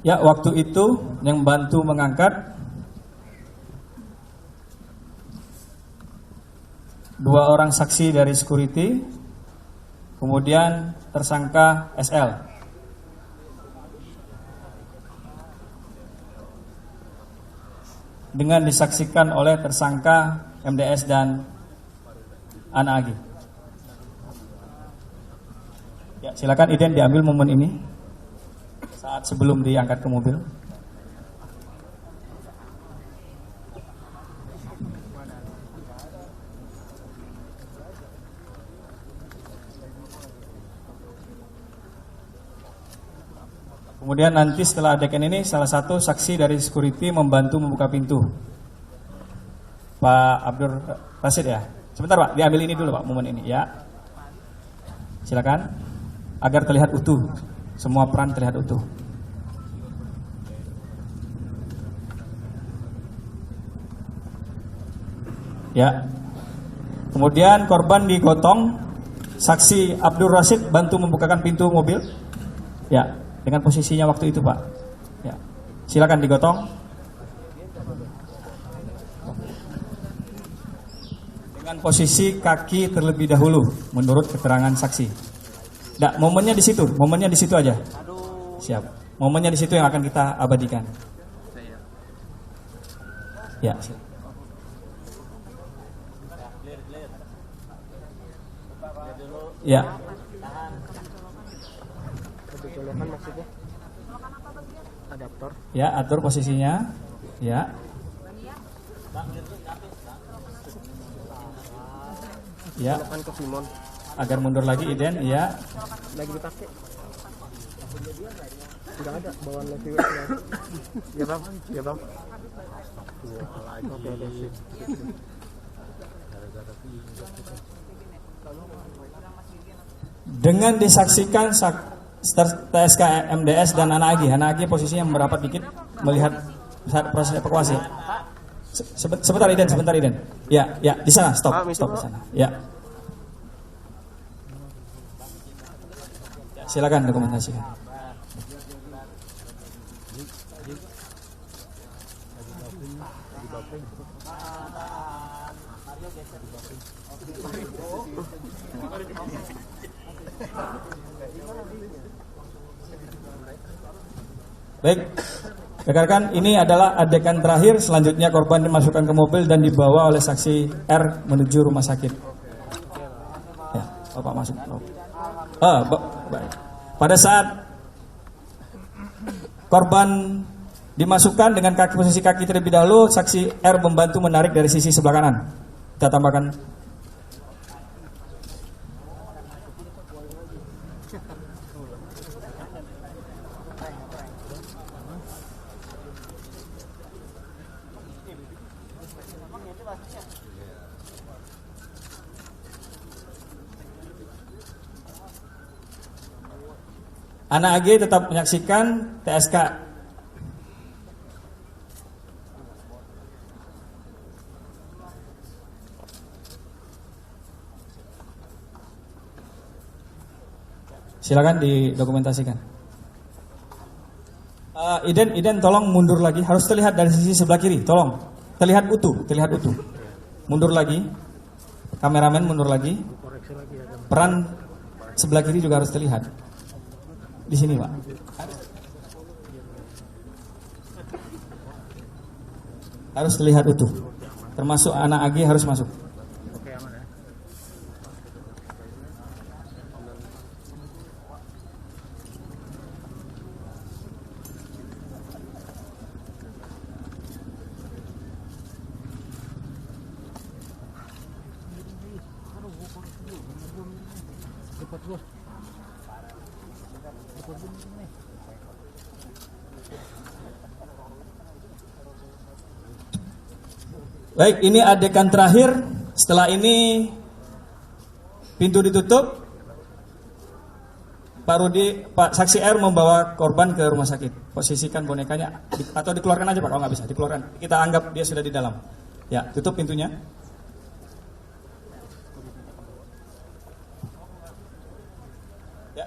Ya, waktu itu yang bantu mengangkat dua orang saksi dari security, kemudian tersangka SL. Dengan disaksikan oleh tersangka MDS dan Ana Agi. Ya, silakan Iden diambil momen ini saat sebelum diangkat ke mobil. Kemudian nanti setelah adegan ini salah satu saksi dari security membantu membuka pintu. Pak Abdur Rasid ya. Sebentar Pak, diambil ini dulu Pak, momen ini ya. Silakan agar terlihat utuh. Semua peran terlihat utuh. Ya. Kemudian korban digotong, saksi Abdur Rasid bantu membukakan pintu mobil. Ya. Dengan posisinya waktu itu Pak. Ya. Silakan digotong. Dengan posisi kaki terlebih dahulu menurut keterangan saksi. Nah, momennya di situ aja. Siap. Momennya di situ yang akan kita abadikan. Ya. Siap. Ya. Ya, atur posisinya. Ya. Ya. Agar mundur lagi Iden, ya. Lagi dipakai. Enggak ada bawaan lagi. Ya, Bang. Ya, Bang. Oke, sip. Dengan disaksikan TSK MDS dan Ana Agi posisinya merapat dikit melihat saat proses evakuasi. Sebentar Iden. Ya, di sana, stop di sana. Ya. Silakan dokumentasikan. Baik, rekan-rekan, ini adalah adegan terakhir. Selanjutnya korban dimasukkan ke mobil dan dibawa oleh saksi R menuju rumah sakit. Ya, Bapak masuk. Baik. Pada saat korban dimasukkan dengan posisi kaki terlebih dahulu, saksi R membantu menarik dari sisi sebelah kanan. Kita tambahkan. Anak AG tetap menyaksikan TSK. Silakan didokumentasikan. Iden tolong mundur lagi, harus terlihat dari sisi sebelah kiri, tolong. Terlihat utuh. Mundur lagi. Kameramen mundur lagi. Peran sebelah kiri juga harus terlihat. Di sini, Pak. Harus terlihat utuh. Termasuk anak AG harus masuk. Baik, ini adegan terakhir. Setelah ini pintu ditutup. Pak saksi R membawa korban ke rumah sakit. Posisikan bonekanya atau dikeluarkan aja Pak, kalau nggak bisa dikeluarkan. Kita anggap dia sudah di dalam. Ya, tutup pintunya. Ya,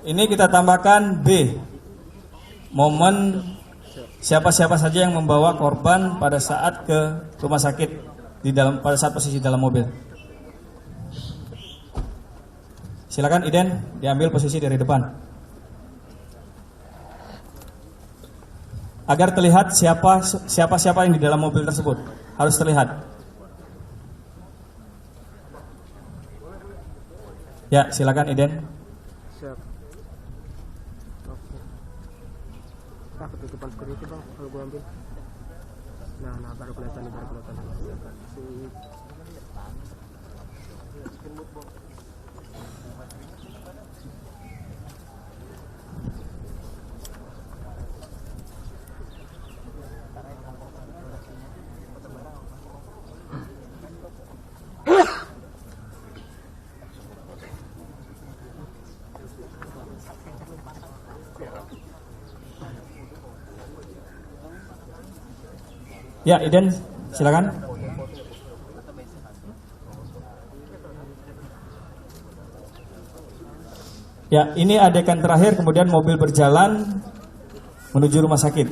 ini kita tambahkan B, momen siapa-siapa saja yang membawa korban pada saat ke rumah sakit pada saat posisi dalam mobil. Silakan Iden, diambil posisi dari depan. Agar terlihat siapa yang di dalam mobil tersebut, harus terlihat. Ya, silakan Iden. Siap. Oke. Ketutupan security Bang, kalau gua ambil. Nah, baru kelihatan. Ya, Iden, silakan. Ya, ini adegan terakhir, kemudian mobil berjalan menuju rumah sakit.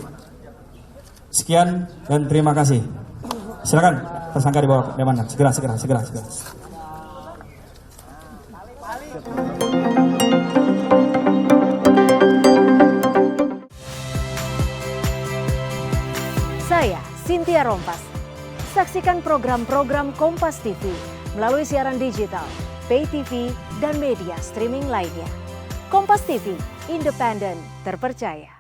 Sekian dan terima kasih. Silakan, tersangka dibawa ke mana? Segera. Saya Cynthia Rompas. Saksikan program-program Kompas TV melalui siaran digital, pay TV, dan media streaming lainnya. Kompas TV, independen, terpercaya.